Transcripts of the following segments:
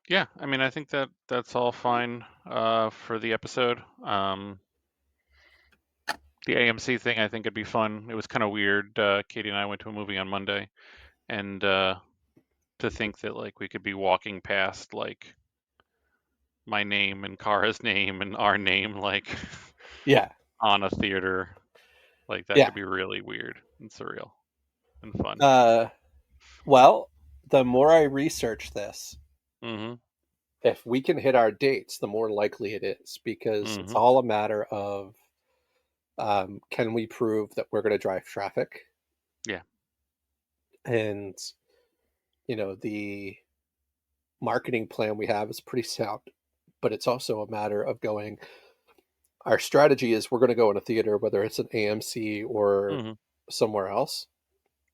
Yeah, I mean, I think that that's all fine for the episode. The AMC thing, I think it'd be fun. It was kind of weird. Katie and I went to a movie on Monday, and to think that like we could be walking past like my name and Kara's name and our name like Yeah, on a theater, like that yeah. could be really weird and surreal and fun. Uh, well, the more I research this, Mm-hmm. if we can hit our dates, the more likely it is because it's Mm-hmm. all a matter of can we prove that we're going to drive traffic? Yeah. And, the marketing plan we have is pretty sound, but it's also a matter of going, our strategy is we're going to go in a theater, whether it's an AMC or Mm-hmm. somewhere else,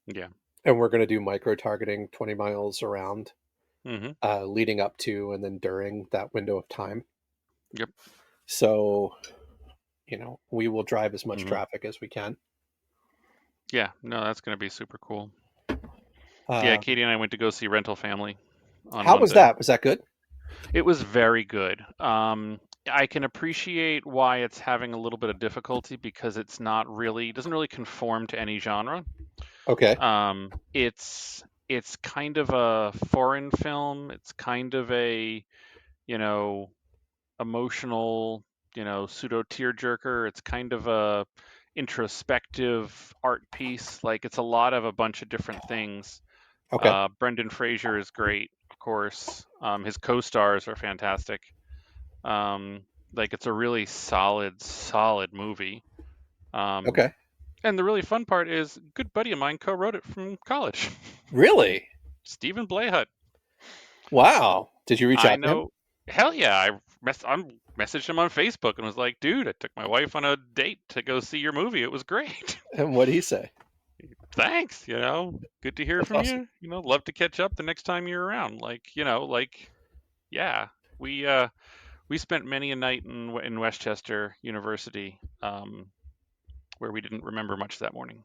Yeah. and we're going to do micro targeting 20 miles around, Mm-hmm. leading up to and then during that window of time. Yep. So, we will drive as much Mm-hmm. traffic as we can. Yeah. No, that's gonna be super cool. Yeah, Um, Katie and I went to go see Rental Family on how was Monday. that? Was that good? It was very good. I can appreciate why it's having a little bit of difficulty because it's not really doesn't really conform to any genre. Okay. It's kind of a foreign film. It's kind of a, you know, emotional, pseudo tearjerker. It's kind of a introspective art piece. Like it's a lot of a bunch of different things. Okay. Brendan Fraser is great, of course. His co-stars are fantastic. Um, like it's a really solid movie. Um, Okay. and the really fun part is, a good buddy of mine co-wrote it from college, Really? Stephen Blayhut. Wow. Did you reach I out to him? know. Hell yeah! I messaged him on Facebook and was like, "Dude, I took my wife on a date to go see your movie. It was great. And what did he say? Thanks. Good to hear That's from awesome. you. Love to catch up the next time you're around. Like yeah, we spent many a night in Westchester University, where we didn't remember much that morning.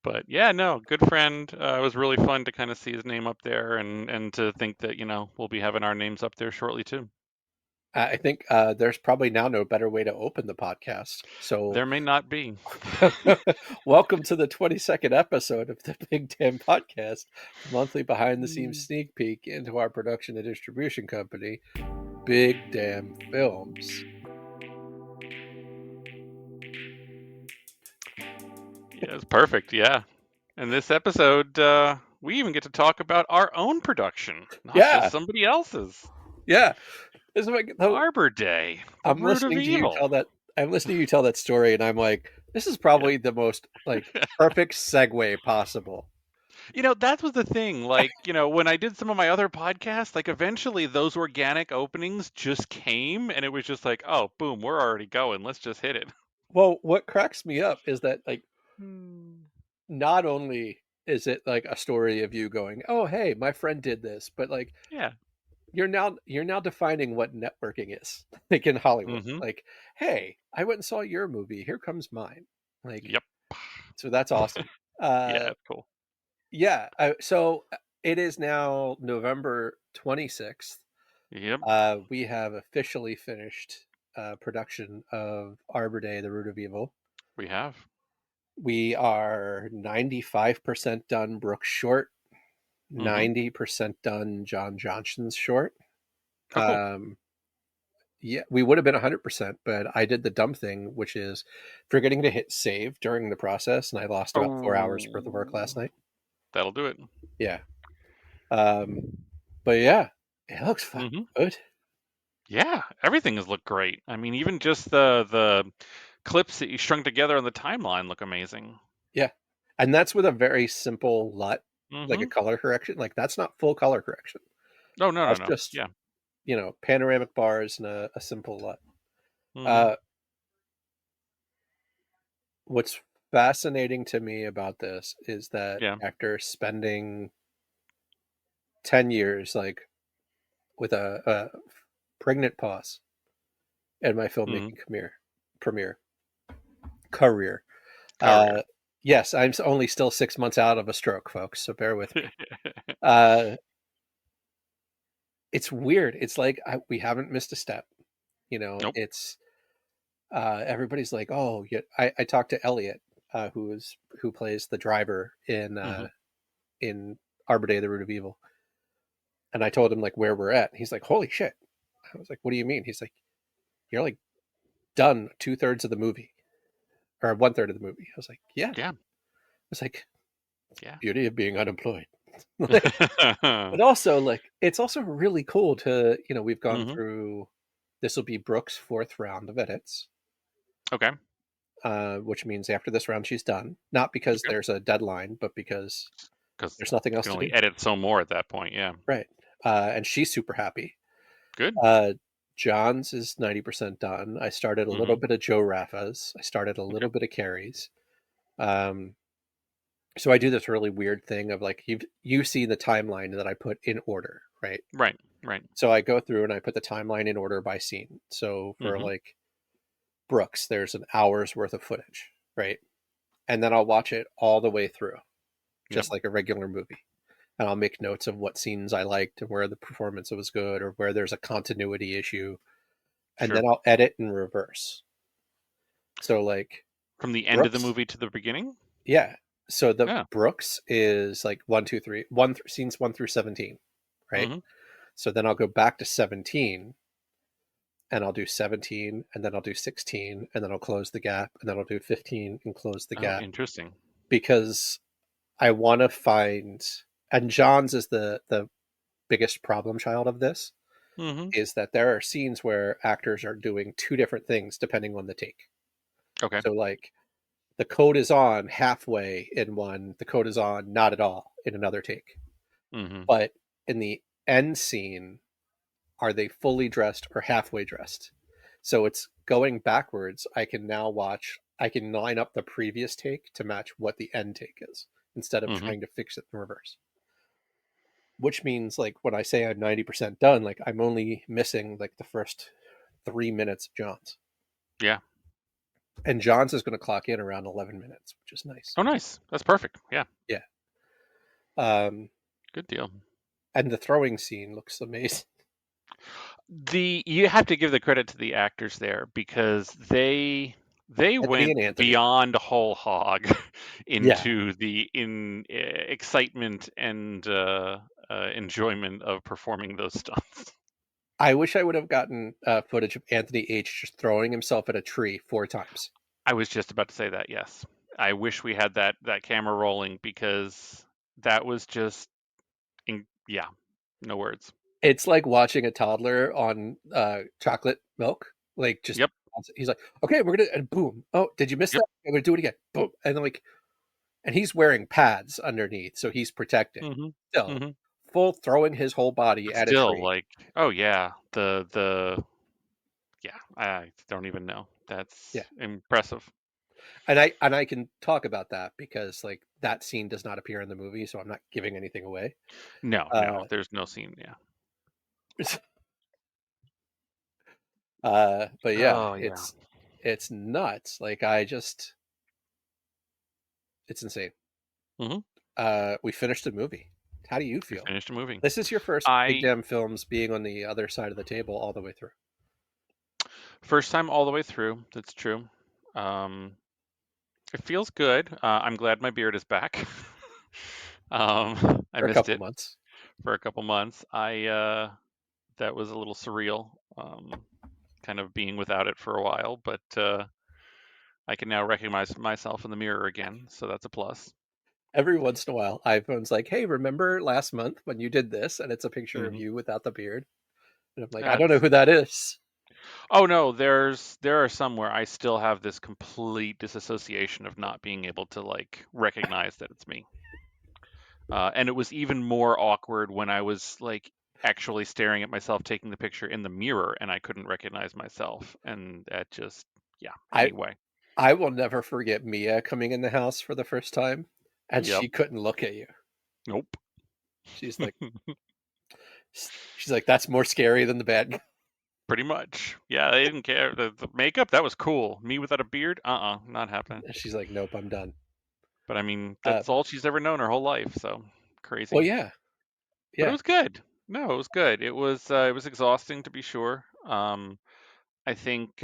But yeah, no, good friend. It was really fun to kind of see his name up there, and to think that we'll be having our names up there shortly too. I think there's probably now no better way to open the podcast. So, There may not be. welcome to the 22nd episode of the Big Damn Podcast, the monthly behind the scenes sneak peek into our production and distribution company, Big Damn Films. Yeah, it's perfect. Yeah. And this episode, we even get to talk about our own production, not just Yeah, somebody else's. yeah. This is like, Arbor Day, the I'm root of listening to you evil. tell that. I'm listening to you tell that story, and I'm like, this is probably the most like perfect segue possible. That was the thing. Like, when I did some of my other podcasts, like eventually those organic openings just came and it was just like, oh, boom, we're already going. Let's just hit it. Well, what cracks me up is that like Hmm. not only is it like a story of you going, "Oh, hey, my friend did this," but like Yeah. you're now defining what networking is like in Hollywood. Mm-hmm. Like, hey, I went and saw your movie. Here comes mine. Like, Yep. so that's awesome. Yeah, Uh, it's cool. yeah. So it is now November 26th. Yep. We have officially finished production of Arbor Day: The Root of Evil. We have. We are 95% done Brooks Short, Mm-hmm. 90% done John Johnson's short. Oh, cool. Um, yeah, we would have been 100%, but I did the dumb thing, which is forgetting to hit save during the process, and I lost about 4 hours worth of work last Oh, night. that'll do it. Yeah. Um, but yeah, it looks fucking Mm-hmm. good. Yeah, everything has looked great. I mean, even just the clips that you strung together on the timeline look amazing. Yeah. And that's with a very simple LUT, like a Mm-hmm. color correction. Like, that's not full color correction. Oh, no, no, That's no. just, Yeah. panoramic bars and a simple LUT. Mm-hmm. Uh, what's fascinating to me about this is that Yeah. after spending 10 years, like, with a pregnant pause in my Mm-hmm. filmmaking premiere career. Career. Yes, I'm only still 6 months out of a stroke, folks, so bear with me. uh, it's weird. It's like we haven't missed a step. Nope. It's everybody's like, oh, yeah. I talked to Elliot, who plays the driver Hmm. in Arbor Day, the Root of Evil, and I told him like where we're at. He's like, holy shit. I was like, what do you mean? He's like, you're like done 2/3 of the movie or 1/3 of the movie. I was like, yeah. I Yeah. was like, Yeah. beauty of being unemployed. Like, but also like it's also really cool to we've gone Hmm. through. This will be Brooke's fourth round of edits, Okay. which means after this round she's done. Not because Okay. there's a deadline, but because Because there's nothing you else can to do. only edit so more at that point. Yeah. Right. And she's super happy. Good. Uh, John's is 90% done. I started a little Hmm. bit of Joe Raffa's. I started a Okay. little bit of Carrie's. Um, so I do this really weird thing of like you see the timeline that I put in order, right? Right. Right. So I go through and I put the timeline in order by scene. So for Hmm. like Brooks, there's an hour's worth of footage, right? And then I'll watch it all the way through, Yep. just like a regular movie. And I'll make notes of what scenes I liked and where the performance was good or where there's a continuity issue. And then Sure. I'll edit in reverse. So like From the end of the Brooks, movie to the beginning. yeah. So the Yeah. Brooks is like scenes 1 through 17, right? Hmm. So then I'll go back to 17 and I'll do 17 and then I'll do 16 and then I'll close the gap and then I'll do 15 and close the Oh, gap interesting. because I want to find, and John's is the biggest problem child of this, Hmm. is that there are scenes where actors are doing two different things depending on the take. Okay. So like the code is on halfway in one, the code is on not at all in another take. Hmm. But in the end scene, are they fully dressed or halfway dressed? So it's going backwards. I can line up the previous take to match what the end take is instead of Hmm. trying to fix it in reverse. Which means, like, when I say I'm 90% done, like, I'm only missing like the first 3 minutes of John's. Yeah. And John's is going to clock in around 11 minutes, which is nice. Oh, nice. That's perfect. Yeah. Yeah. Um, Good deal. and the throwing scene looks amazing. You have to give the credit to the actors there because they Anthony went and Anthony. beyond whole hog Yeah. into the in excitement and enjoyment of performing those stunts. I wish I would have gotten footage of Anthony H just throwing himself at a tree 4 times. I was just about to say that. Yes, I wish we had that camera rolling because that was just yeah, no words. It's like watching a toddler on chocolate milk. Like just Yep. he's like, okay, we're gonna and boom. Oh, did you miss Yep. that? I'm gonna do it again. Boom. And then like and he's wearing pads underneath, so he's protected. Hmm. Still, Hmm. full throwing his whole body But at a still, tree. like, oh yeah, the yeah, I don't even know. Yeah. That's impressive. And I can talk about that because like that scene does not appear in the movie, so I'm not giving anything away. No, no, Uh, there's no scene. Yeah. but yeah, Oh yeah. it's nuts. Like it's insane. Hmm. We finished the movie. How do you We feel? finished a movie. This is your first Big I Damn Films being on the other side of the table all the way through. First time all the way through. That's true. Um, it feels good. I'm glad my beard is back. I For a missed couple it months. for a couple months. I That was a little surreal. Kind of being without it for a while, but I can now recognize myself in the mirror again, so that's a plus. Every once in a while, iPhone's like, "Hey, remember last month when you did this?" And it's a picture of Hmm. you without the beard. And I'm like, "I don't know That's who that is." Oh no, there are some where I still have this complete disassociation of not being able to like recognize that it's me. And it was even more awkward when I was like actually staring at myself taking the picture in the mirror and I couldn't recognize myself. And that just, yeah, I anyway. I will never forget Mia coming in the house for the first time, and Yep. she couldn't look at you. Nope. She's like, she's like, "That's more scary than the bad guy." Pretty much. Yeah, they didn't care. The makeup, that was cool. Me without a beard? Not happening. And she's like, "Nope, I'm done." But I mean, Uh, that's all she's ever known her whole life, so well, crazy. yeah. but it Yeah. was good. No, it was good. It was exhausting to be sure. I think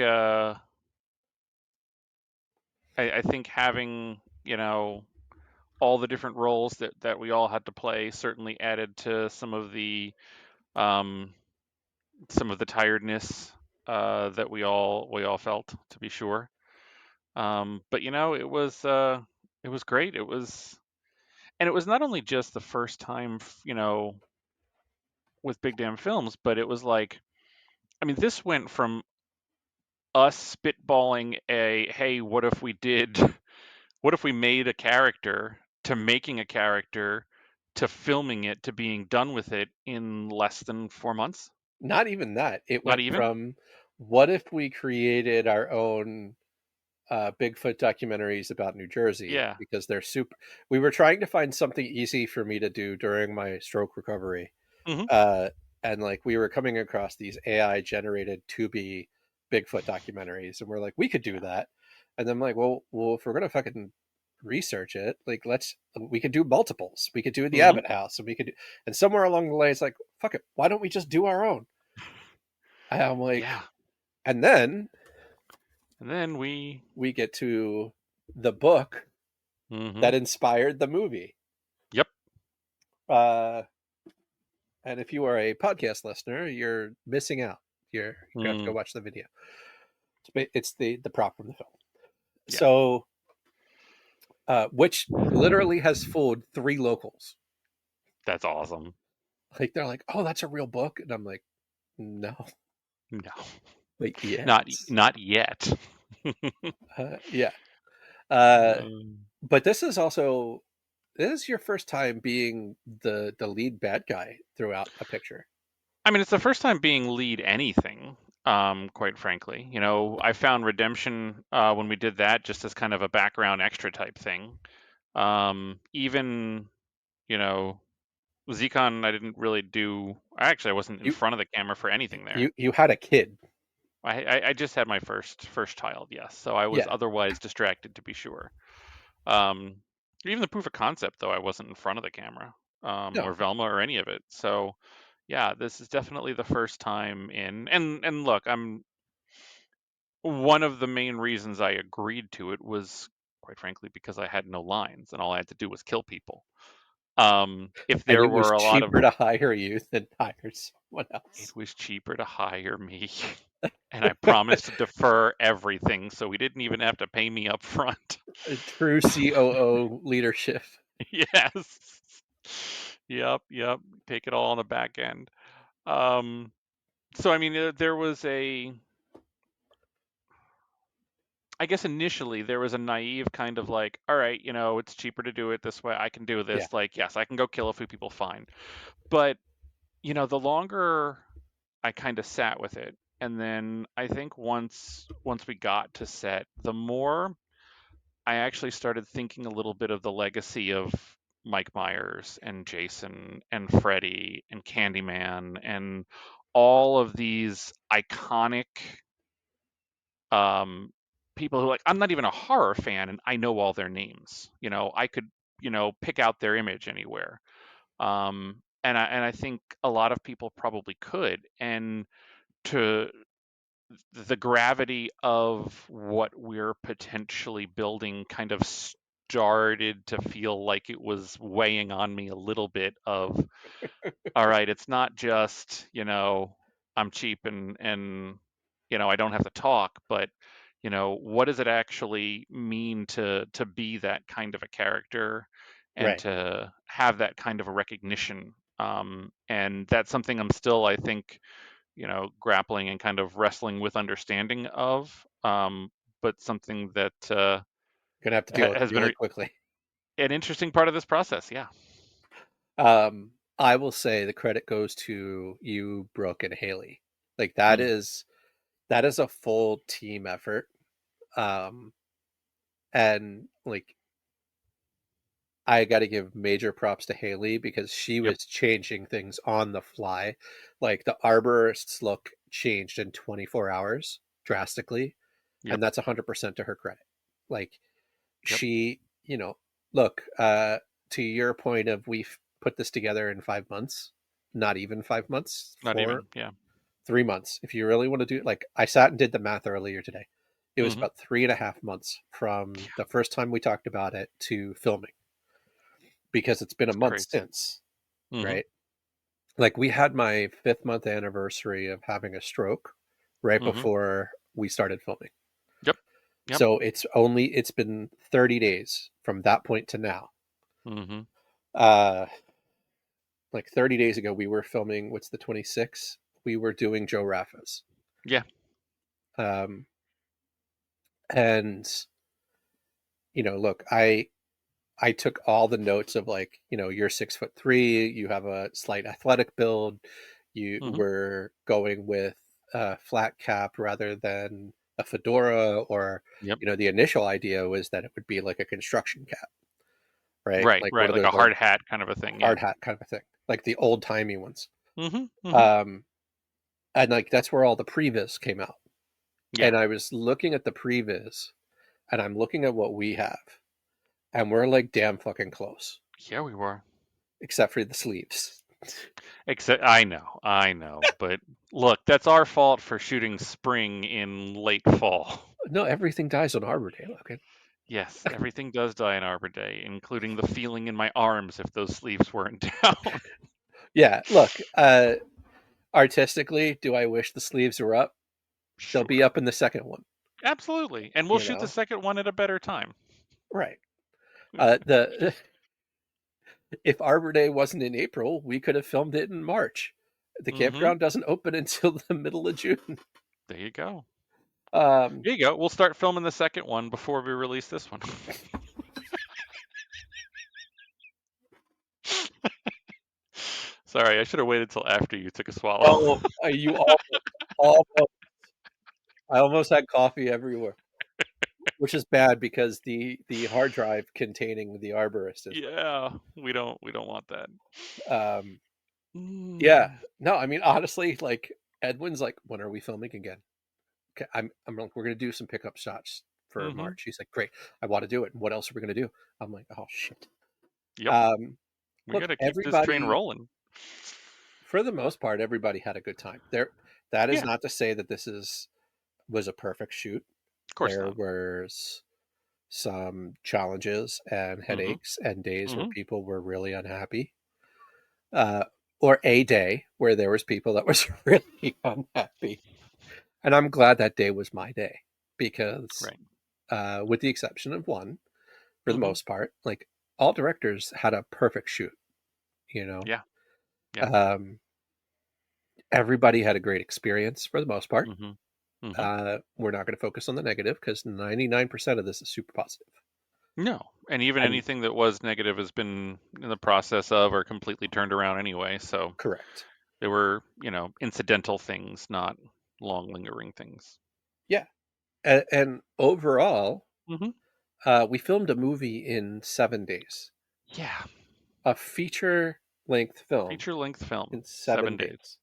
I think having, all the different roles that we all had to play certainly added to um, some of the tiredness that we all felt, to be sure. But it was great. And it was not only just the first time, with Big Damn Films, but it was like, I mean, this went from us spitballing a, hey, what if we made a character, to making a character, to filming it, to being done with it in less than 4 months. Not even that. It Not went even. from what if we created our own Bigfoot documentaries about New Jersey Yeah. because they're super. We were trying to find something easy for me to do during my stroke recovery, Hmm. uh, and like we were coming across these AI generated to be Bigfoot documentaries, and we're like, we could do that. And then I'm like, well, if we're gonna fucking research it, like we could do multiples. We could do the Hmm. Abbott House, and we could, and somewhere along the line, it's like, fuck it, why don't we just do our own? And I'm Yeah. like, and then And then we. we get to the book Hmm. that inspired the movie. Yep. Uh, and if you are a podcast listener, you're missing out. You're gonna have to go Mm, watch the video. It's the prop from the film. yeah. So, which literally has fooled three locals. That's awesome. Like they're like, "Oh, that's a real book," and I'm like, "No, No, but not yes, not yet. yeah." Uh, Um, but this is your first time being the lead bad guy throughout a picture. I mean, it's the first time being lead anything, quite frankly. I found redemption when we did that, just as kind of a background extra type thing. Even, you know, Zcon, I didn't really do. I wasn't in You front of the camera for anything there. you had a kid, I just had my first child, yes. So I was yeah. otherwise distracted, to be sure. Um, Even the proof of concept, though, I wasn't in front of the camera, or No, Velma or any of it. So yeah, this is definitely the first time in. And look, I'm one of the main reasons I agreed to it was, quite frankly, because I had no lines and all I had to do was kill people. If and there it was were a lot of, cheaper to hire you than hire someone it else. was cheaper to hire me. And I promised to defer everything, so we didn't even have to pay me up front. A true COO leadership. Yes. Yep, yep. Take it all on the back end. Um, so I mean, there was I guess initially there was a naive kind of like, all right, it's cheaper to do it this way. I can do Yeah, this. Like, yes, I can go kill a few people, fine. But, the longer I kind of sat with it, and then I think once we got to set, the more I actually started thinking a little bit of the legacy of Mike Myers and Jason and Freddy and Candyman and all of these iconic um, people who, like, I'm not even a horror fan and I know all their names. I could, pick out their image anywhere. And I think a lot of people probably could. And to the gravity of what we're potentially building kind of started to feel like it was weighing on me a little bit of, all right, it's not just, I'm cheap and I don't have to talk, but what does it actually mean to be that kind of a character and right. to have that kind of a recognition? And that's something I'm still, I think, grappling and kind of wrestling with understanding of, but something that Gonna have to deal with has been really quickly. an interesting part of this process. Yeah. I will say the credit goes to you, Brooke, and Haley. Like Mm, that is a full team effort. Um, and like I got to give major props to Haley because she yep. was changing things on the fly. Like the arborist's look changed in 24 hours drastically, Yep. and that's 100% to her credit. Like Yep. she, look, to your point of we put this together in 5 months, not even 5 months, Not even. Yeah. 3 months. If you really want to do it, like I sat and did the math earlier today. It was Mm-hmm. about 3.5 months from the first time we talked about it to filming, because it's been a It's month crazy. since, Mm-hmm. right? Like we had my 5th month anniversary of having a stroke right Mm-hmm. before we started filming. Yep. Yep. So it's been 30 days from that point to now. Mm-hmm. Uh like 30 days ago we were filming, what's the 26th? We were doing Joe Raffa's. Yeah. Um and look, I took all the notes of, like, you're 6'3", you have a slight athletic build, you Mm-hmm. were going with a flat cap rather than a fedora, or Yep. the initial idea was that it would be like a construction cap, right? Right. Like one Right. of Like those a old hard hat kind of a thing. Yeah. hard hat kind of a thing, like the old timey ones. Mm-hmm. Mm-hmm. Um, and like that's where all the previs came out. Yeah. And I was looking at the previs, and I'm looking at what we have, and we're like damn fucking close, Yeah, we were. except for the sleeves. Except I know, but look, that's our fault for shooting spring in late fall. No, everything dies on Arbor Day, Logan. Yes, everything does die in Arbor Day, including the feeling in my arms if those sleeves weren't down. Yeah, look, artistically, do I wish the sleeves were up? They'll be Sure. up in the second one, Absolutely. And we'll you shoot the know? second one at a better time. Right. The If Arbor Day wasn't in April, we could have filmed it in March. The Mm-hmm. campground doesn't open until the middle of June. There you go. Um, There you go. We'll start filming the second one before we release this one. Sorry, I should have waited till after you took a swallow. oh, you almost, I almost had coffee everywhere, which is bad because the hard drive containing the arborist is Yeah, we don't want that. right. Yeah, Mm. no, I mean honestly, like Edwin's like, when are we filming again? Okay, I'm like, we're gonna do some pickup shots for Mm-hmm. March. He's like, great, I want to do it. What else are we gonna do? I'm like, oh shit. Yep. Um, We look, got to keep this train everybody, rolling. for the most part, everybody had a good time. That is Yeah, not to say that this is was a perfect shoot. of course There not. was some challenges and Mm-hmm. headaches and days where Mm-hmm. people were really unhappy. Uh, or a day where there was people that was really unhappy. And I'm glad that day was my day, because, Right. with the exception of one, for the Mm-hmm. most part, like all directors had a perfect shoot. You know, Yeah. Yeah. um, everybody had a great experience for the most part. Mm-hmm. Mm-hmm. We're not going to focus on the negative because 99% of this is super positive. No, and even And anything that was negative has been in the process of or completely turned around anyway. So correct. they were, incidental things, not long lingering things. Yeah. And overall, Mm-hmm. we filmed a movie in 7 days, Yeah. a feature length film Feature length film, in seven 7 days. days.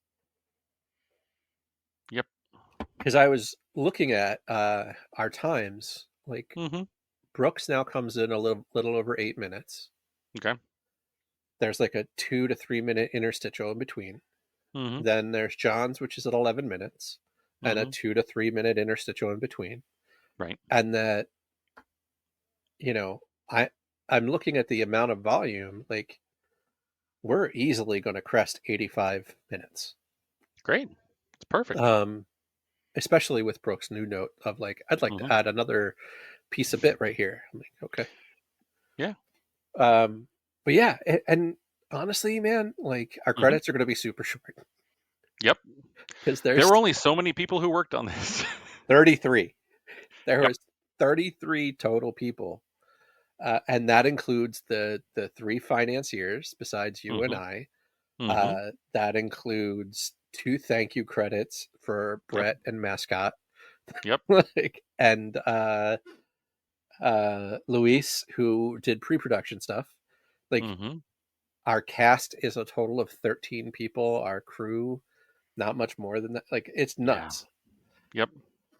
Yep. Because I was looking at our times, like Mm-hmm. Brooks now comes in a little over 8 minutes. Okay. There's like a 2 to 3 minute interstitial in between. Mm-hmm. Then there's John's, which is at 11 minutes, and a Mm-hmm. 2 to 3 minute interstitial in between. Right. And that, you know, I I'm looking at the amount of volume, like we're easily going to crest 85 minutes. Great. It's perfect. Um, Especially with Brooks' new note of like, I'd like Mm-hmm. to add another piece of bit right here. I'm like, okay. Yeah. Um, but yeah, and honestly, man, like our Mm-hmm. credits are going to be super short Yep. because There there's were only so many people who worked on this. 33. There Yep. was 33 total people, and that includes the three financiers besides you and Mm-hmm. I. Mm-hmm. That includes two thank you credits for Yep. Brett and Mascot, Yep. like, and Luis, who did pre-production stuff. Like, Mm-hmm. our cast is a total of 13 people. Our crew, not much more than that. Like, it's Yeah. nuts. Yep.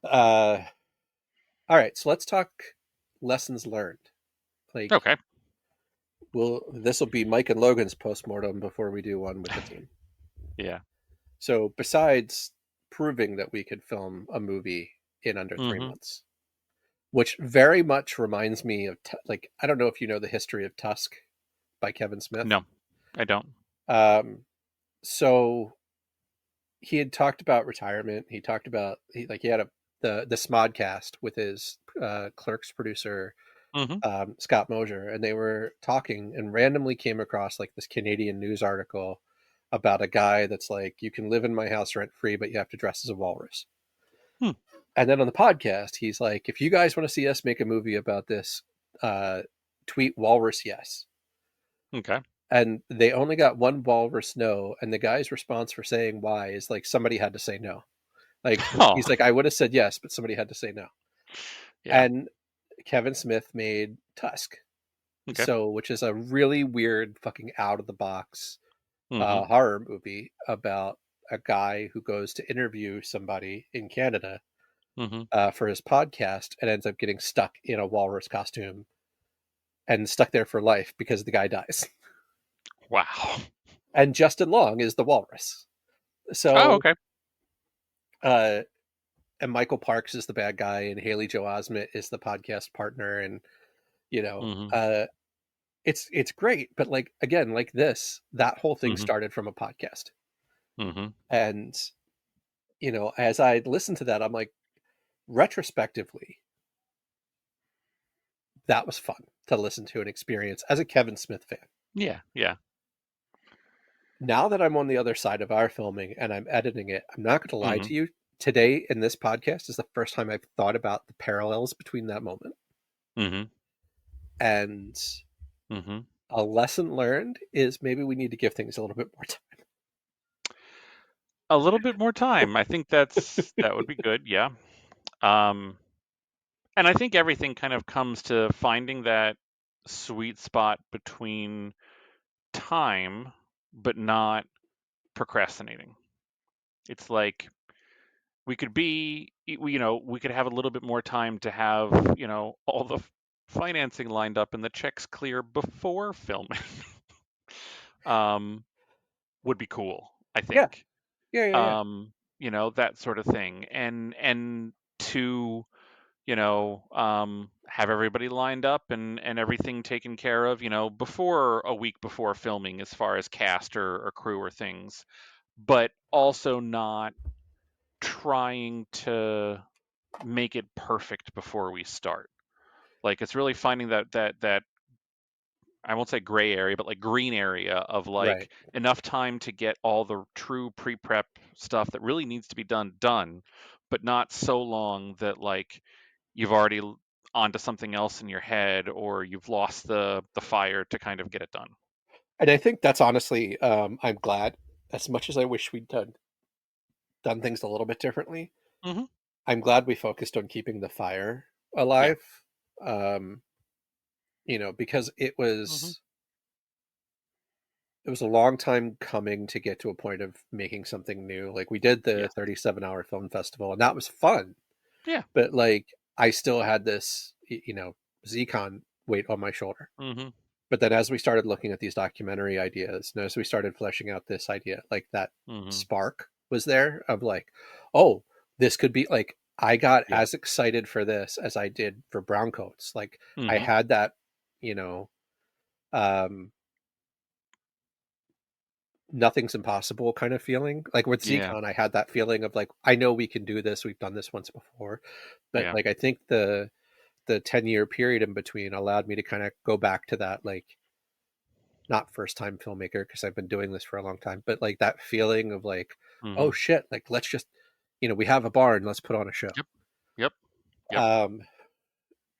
Uh, all right, so let's talk lessons learned. Like, Okay. This will be Mike and Logan's postmortem before we do one with the team. Yeah. So besides proving that we could film a movie in under 3 months, which very much reminds me of like, I don't know if you know the history of Tusk by Kevin Smith. No, I don't. Um, so he had talked about retirement. He talked about he had the Smodcast with his Clerks producer Hmm. Scott Mosier, and they were talking and randomly came across like this Canadian news article about a guy that's like, you can live in my house rent free, but you have to dress as a walrus. Hmm. And then on the podcast, he's like, if you guys want to see us make a movie about this, uh, tweet walrus yes. Okay. And they only got one walrus no, and the guy's response for saying why is like somebody had to say no. Like Oh, he's like, I would have said yes, but somebody had to say no. yeah. And Kevin Smith made Tusk, Okay. so which is a really weird, fucking out of the box Hmm. horror movie about a guy who goes to interview somebody in Canada Hmm. for his podcast and ends up getting stuck in a walrus costume and stuck there for life because the guy dies. Wow. And Justin Long is the walrus. Oh, So, okay. uh, and Michael Parks is the bad guy, and Haley Joe Osment is the podcast partner, and you know, Hmm. it's great. But like again, like this, that whole thing Hmm. started from a podcast, Hmm. and as I listened to that, I'm like, retrospectively, that was fun to listen to and experience as a Kevin Smith fan. Yeah. Yeah. Now that I'm on the other side of our filming and I'm editing it, I'm not going to lie Hmm. to you. Today in this podcast is the first time I've thought about the parallels between that moment. Hmm. And Hmm. a lesson learned is maybe we need to give things a little bit more time. A little bit more time. I think that would be good. Yeah. Um, and I think everything kind of comes to finding that sweet spot between time, but not procrastinating. It's like we could be, we could have a little bit more time to have, all the financing lined up and the checks clear before filming. um, would be cool, I Yeah, think. yeah. That sort of thing. And to, have everybody lined up and everything taken care of, before a week before filming as far as cast or crew or things, but also not trying to make it perfect before we start. Like it's really finding that I won't say gray area, but like green area of Right. like enough time to get all the true pre-prep stuff that really needs to be done, but not so long that like you've already onto something else in your head or you've lost the fire to kind of get it done. And I think that's honestly, I'm glad, as much as I wish we'd done things a little bit differently. Hmm. I'm glad we focused on keeping the fire Yeah. alive. Um, because Hmm. it was a long time coming to get to a point of making something new. Like we did the Yeah. 37-hour film festival, and that was fun. Yeah. But like I still had this, Zcon weight on my shoulder. Hmm. But then as we started looking at these documentary ideas, and as we started fleshing out this idea, like that Hmm. spark was there of like, oh, this could be like, I got Yeah. as excited for this as I did for Browncoats. Like I Hmm. had that, you know, um, nothing's impossible kind of feeling. Like with Yeah. Zcon, I had that feeling of like, I know we can do this. We've done this once before. But Yeah. like I think the 10-year period in between allowed me to kind of go back to that, like, not first time filmmaker because I've been doing this for a long time, but like that feeling of like, oh Hmm. shit, like let's just, we have a barn, let's put on a show. Yep. Yep. Yep. Um,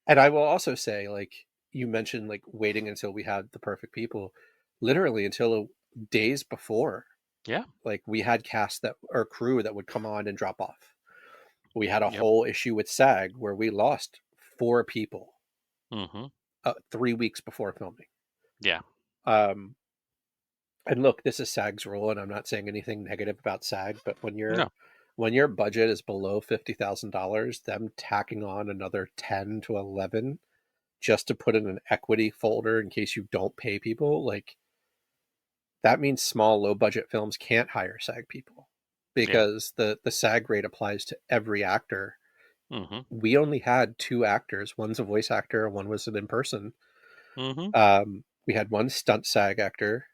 and I will also say, like you mentioned, like waiting until we had the perfect people, literally until days before, Yeah. like we had cast that or crew that would come on and drop off. We had a Yep. whole issue with SAG where we lost 4 people Hmm. 3 weeks before filming. Yeah. Um, and look, this is SAG's rule, and I'm not saying anything negative about SAG, but No. when your budget is below $50,000, them tacking on another 10 to 11 just to put in an equity folder in case you don't pay people, like that means small, low budget films can't hire SAG people Yeah. because the SAG rate applies to every actor. Mhm. We only had two actors. One's a voice actor, and one was an in person. Mhm. We had one stunt SAG actor,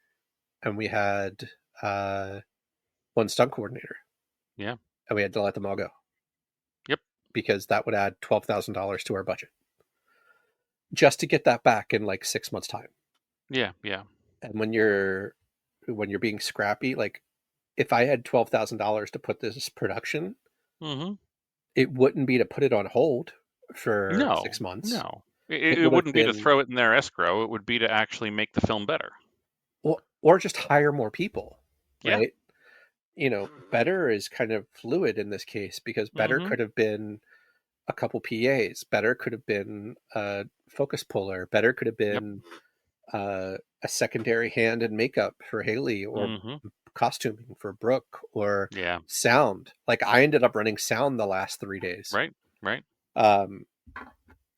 and we had uh, one stunt coordinator, Yeah. and we had to let them all go Yep. because that would add $12,000 to our budget just to get that back in like 6 months' time. Yeah. Yeah. And when you're being scrappy, like if I had $12,000 to put this production, Mhm. it wouldn't be to put it on hold for No. 6 months. No. It It would have wouldn't be to been, throw it in their escrow. It would be to actually make the film better. or just hire more people, Yeah. right? Better is kind of fluid in this case because better Mhm. could have been a couple PAs, better could have been a focus puller, better could have Yep. been a secondary hand in makeup for Haley, or Mhm. costuming for Brooke, or Yeah. sound. Like I ended up running sound the last 3 days. Right. Right. Um,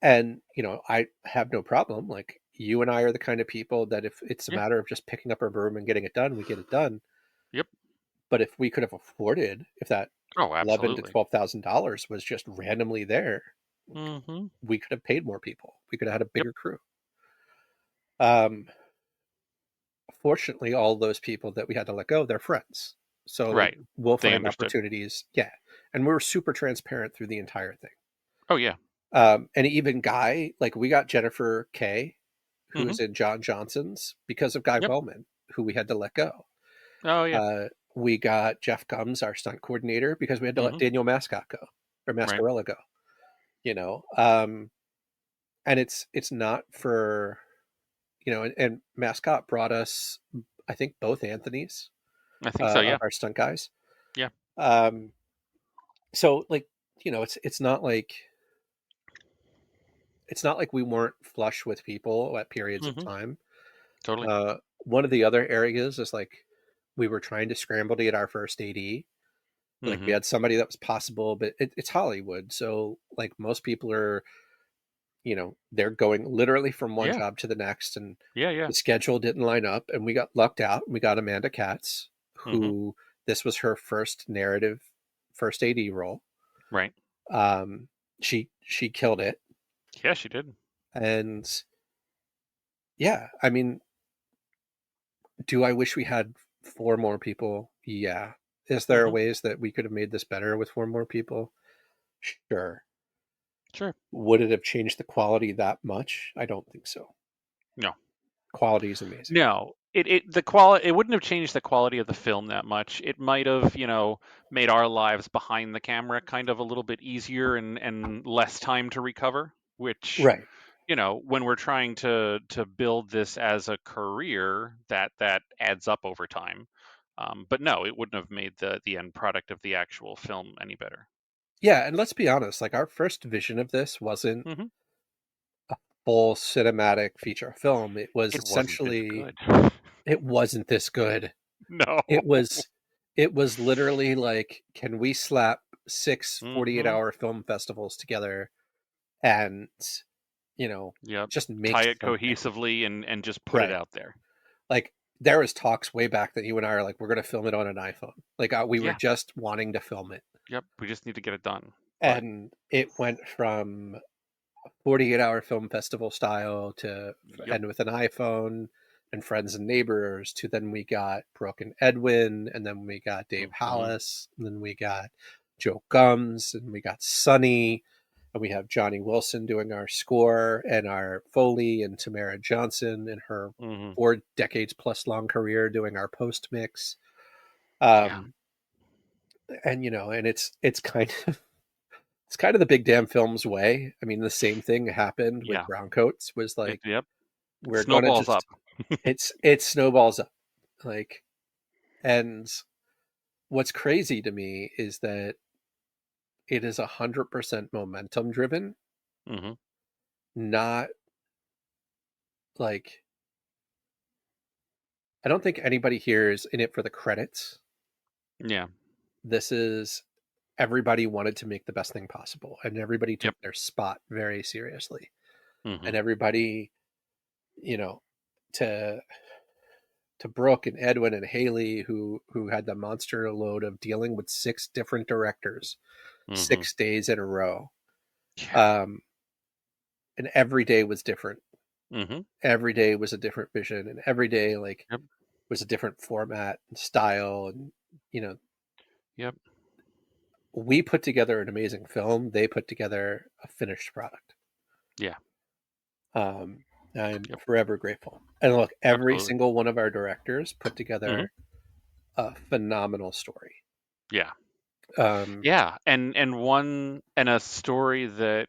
and I have no problem. Like you and I are the kind of people that if it's a Yeah. matter of just picking up our broom and getting it done, we get it done. Yep. But if we could have afforded, if that Oh, 11 to absolutely. $12,000 was just randomly there, Mhm. we could have paid more people. We could have had a Yep. bigger crew. Um, Fortunately, all those people that we had to let go, they're friends. So like Right. we'll They find understood. opportunities. Yeah. And we were super transparent through the entire thing. Oh, yeah. And even Guy, like we got Jennifer Kay, who Mhm. is in John Johnson's, because of Guy Yep. Bowman, who we had to let go. Oh, yeah. We got Jeff Gums, our stunt coordinator, because we had to let Mhm. Daniel Mascot go, or Right. Mascarella go. You know, um, and it's not for and Mascot brought us, I think, both Anthony's, I think so, yeah. our stunt guys. Yeah. Um, so like it's not like we weren't flush with people at periods of Mhm. time. Totally. One of the other areas is like we were trying to scramble to get our first AD. Like we Mhm. had somebody that was possible, but it's Hollywood, so like most people are, they're going literally from one Yeah. job to the next, and Yeah, yeah. the schedule didn't line up, and we got lucked out. And we got Amanda Katz, Mhm. who this was her first narrative, first AD role. Right. She killed it, Yeah, she did. and yeah, I mean, do I wish we had four more people? Yeah. Is there Mhm. ways that we could have made this better with four more people? Sure. Sure. Would it have changed the quality that much? I don't think so. No. Quality is amazing. No. It wouldn't have changed the quality of the film that much. It might have, made our lives behind the camera kind of a little bit easier and less time to recover, which, Right. when we're trying to build this as a career, that adds up over time. But no, it wouldn't have made the end product of the actual film any better. Yeah, and let's be honest, like our first vision of this wasn't Hmm. a full cinematic feature film. It was It wasn't this essentially, good. it wasn't this good. No. It was it was literally like, can we slap six forty-eight Hmm. hour film festivals together and, you know, Yep. just make Tie it something. cohesively and just put it Right. out there. Like there was talks way back that you and I are like, we're going to film it on an iPhone. Like we were Yeah. just wanting to film it. Yep. We just need to get it done. But And it went from 48-hour film festival style to yep. end with an iPhone and friends and neighbors to then we got Brooke and Edwin, and then we got Dave Hmm. Hollis, and then we got Joe Gums, and we got Sonny, and we have Johnny Wilson doing our score and our Foley, and Tamara Johnson in her Hmm. 4 decades plus long career doing our post mix. Yeah. Um, and it's kind of it's kind of the big damn film's way. I mean, the same thing happened with Yeah. Browncoats. Was like Yep. we're gonna Snowballs just up. it snowballs up. Like, and what's crazy to me is that it is 100% momentum driven, Hmm. not like I don't think anybody here is in it for the credits. Yeah. This is everybody wanted to make the best thing possible, and everybody Yep. took their spot very seriously. Mm-hmm. and everybody, you know, to Brooke and Edwin and Haley, who had the monster load of dealing with 6 different directors, Mm-hmm. 6 days in a row. Yeah. Um, and every day was different. Mm-hmm. Every day was a different vision, and every day like Yep. was a different format and style. And you know, Yep. we put together an amazing film. They put together a finished product. Yeah. Um, I'm Yep. forever grateful. And look, every Absolutely. single one of our directors put Mm-hmm. together a phenomenal story. Yeah. Um, Yeah. And a story that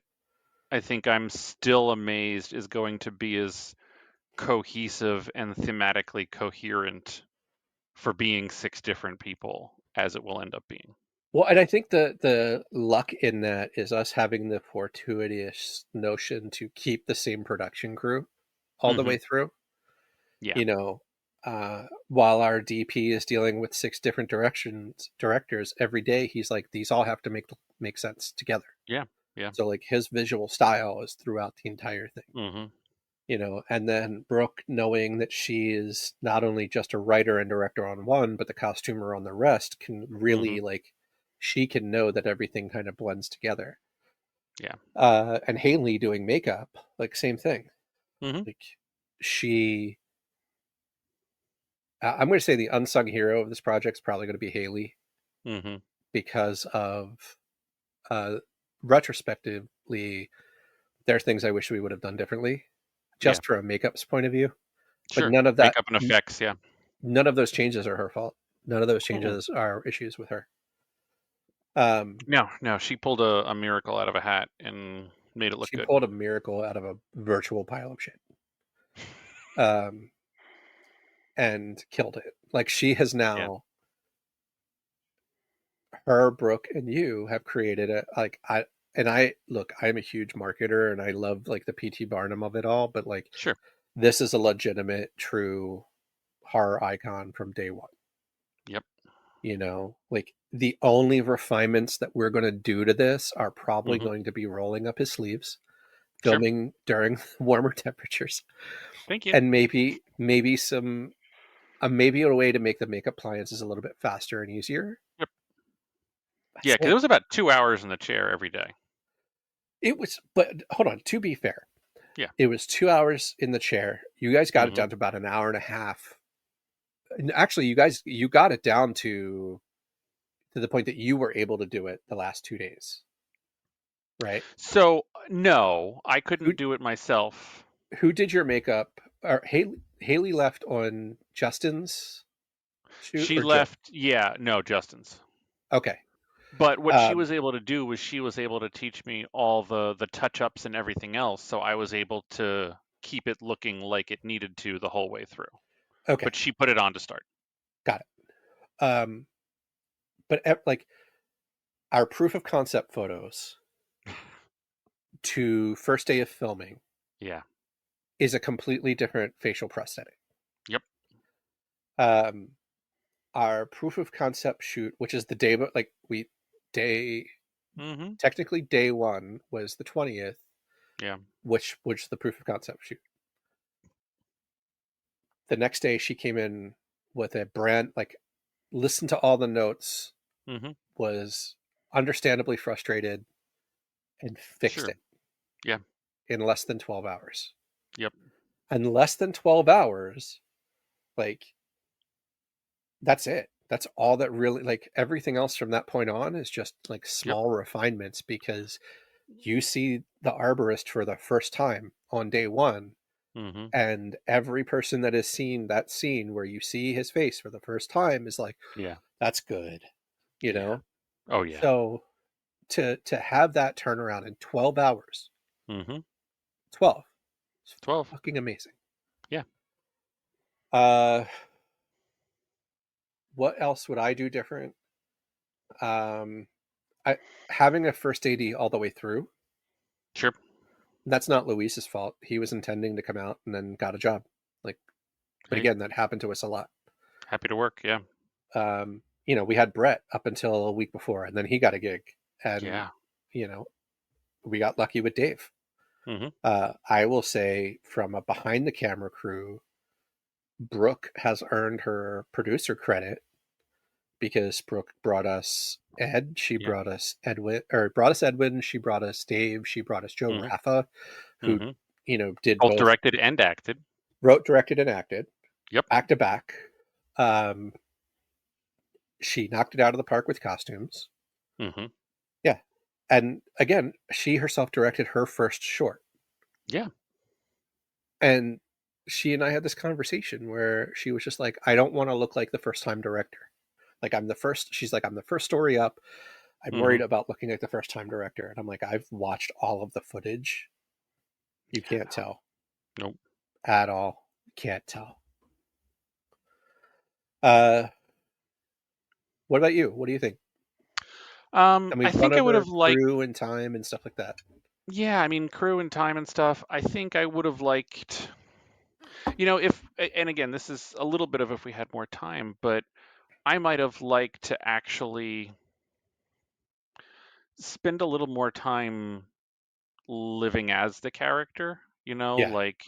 I think I'm still amazed is going to be as cohesive and thematically coherent for being 6 different people as it will end up being. well, and I think the luck in that is us having the fortuitous notion to keep the same production crew all the Mm-hmm. way through. Yeah. You know, while our DP is dealing with 6 different directors every day, he's like, these all have to make sense together. Yeah. Yeah. So like his visual style is throughout the entire thing. Mm-hmm. And then Brooke, knowing that she is not only just a writer and director on one, but the costumer on the rest, can Mm-hmm. really like, she can know that everything kind of blends together. Yeah. And Haley doing makeup, like same thing. Mm-hmm. Like she, I'm going to say the unsung hero of this project is probably going to be Haley Mm-hmm. because of uh, retrospectively, there are things I wish we would have done differently, Yeah. just from a makeup's point of view. But Sure. Makeup and effects. Yeah. none of those changes are her fault. None of those Mm-mm. changes are issues with her. Um, No, no, she pulled a miracle out of a hat and made it look she good. pulled a miracle out of a virtual pile of shit, um, and killed it. Like she has Yeah. now, her, Brooke, and you have created a like I. And I look, I'm a huge marketer and I love like the PT Barnum of it all, but like Sure. this is a legitimate, true horror icon from day one. Yep. Like the only refinements that we're going to do to this are probably Mm-hmm. going to be rolling up his sleeves, Sure. filming during warmer temperatures, Thank you. and maybe some maybe a way to make the makeup appliances a little bit faster and easier. Yep. Yeah, That's because it it. was about 2 hours in the chair every day. It was, but hold on. To be fair, Yeah. it was 2 hours in the chair. You guys got it Mm-hmm. down to about an hour and a half. And actually, you got it down to the point that you were able to do it the last 2 days, right? So no, I Who couldn't do it myself. who did your makeup? Or Haley left on Justin's shoot She or Joe? left. Yeah. No, Justin's. Okay. But what she Um, was able to do was she was able to teach me all the touch ups and everything else, so I was able to keep it looking like it needed to the whole way through. okay, But she put it on to start. got it. But like our proof of concept photos to first day of filming Yeah. is a completely different facial prosthetic. Yep. Um, our proof of concept shoot, which is the day, but like we day Mm-hmm. technically day one was the 20th, Yeah. which the proof of concept shoot. The next day she came in with a brand like listened to all the notes, Mm-hmm. was understandably frustrated, and fixed Sure. it Yeah. in less than 12 hours. Yep. And less than 12 hours, like that's it. That's all that really, like everything else from that point on is just like Yep. small refinements because you see the arborist for the first time on day one. Mm-hmm. And every person that has seen that scene where you see his face for the first time is like, Yeah. that's good, you Yeah. know? Oh yeah. So to have that turnaround in 12 hours, Mm-hmm. 12, it's 12. fucking amazing. Yeah. Uh, what else would I do different? Um, I having a first AD all the way through. Sure. That's not Luis's fault. He was intending to come out and then got a job. Like, but Hey, again, that happened to us a lot. happy to work. Yeah. We had Brett up until a week before, and then he got a gig, and Yeah. you know, we got lucky with Dave. Mm-hmm. I will say, from a behind the camera crew, Brooke has earned her producer credit because Brooke brought us Ed, she Yeah. brought us Edwin, or brought us Edwin, she brought us Dave, she brought us Joe Mm-hmm. Raffa, who, Mm-hmm. did Both both, directed and acted. wrote, directed, and acted Yep. back to back. Um, she knocked it out of the park with costumes. Mm-hmm. Yeah. And again, she herself directed her first short. Yeah. And she and I had this conversation where she was just like, I don't want to look like the first time director. Like, she's like, I'm the first story up. I'm Mm-hmm. worried about looking like the first time director. And I'm like, I've watched all of the footage. You Yeah. can't tell Nope. at all. Can't tell. Uh, what about you? What do you think? And I we've gone think I would over have liked. crew and time and stuff like that. Yeah, I mean, crew and time and stuff. I think I would have liked. If and again, this is a little bit of if we had more time, but I might have liked to actually spend a little more time living as the character. Yeah. Like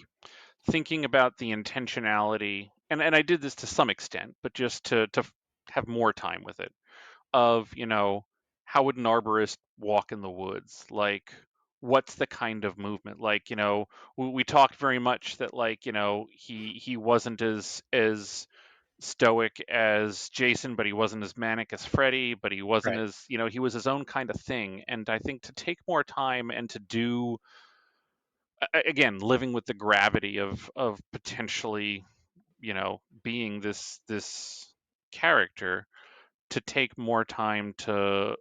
thinking about the intentionality, and I did this to some extent, but just to have more time with it. Of how would an arborist walk in the woods? Like, what's the kind of movement? Like, we talked very much that like he wasn't as stoic as Jason, but he wasn't as manic as Freddy, but he wasn't Right. as he was his own kind of thing. And I think to take more time and to do again living with the gravity of potentially being this character, to take more time to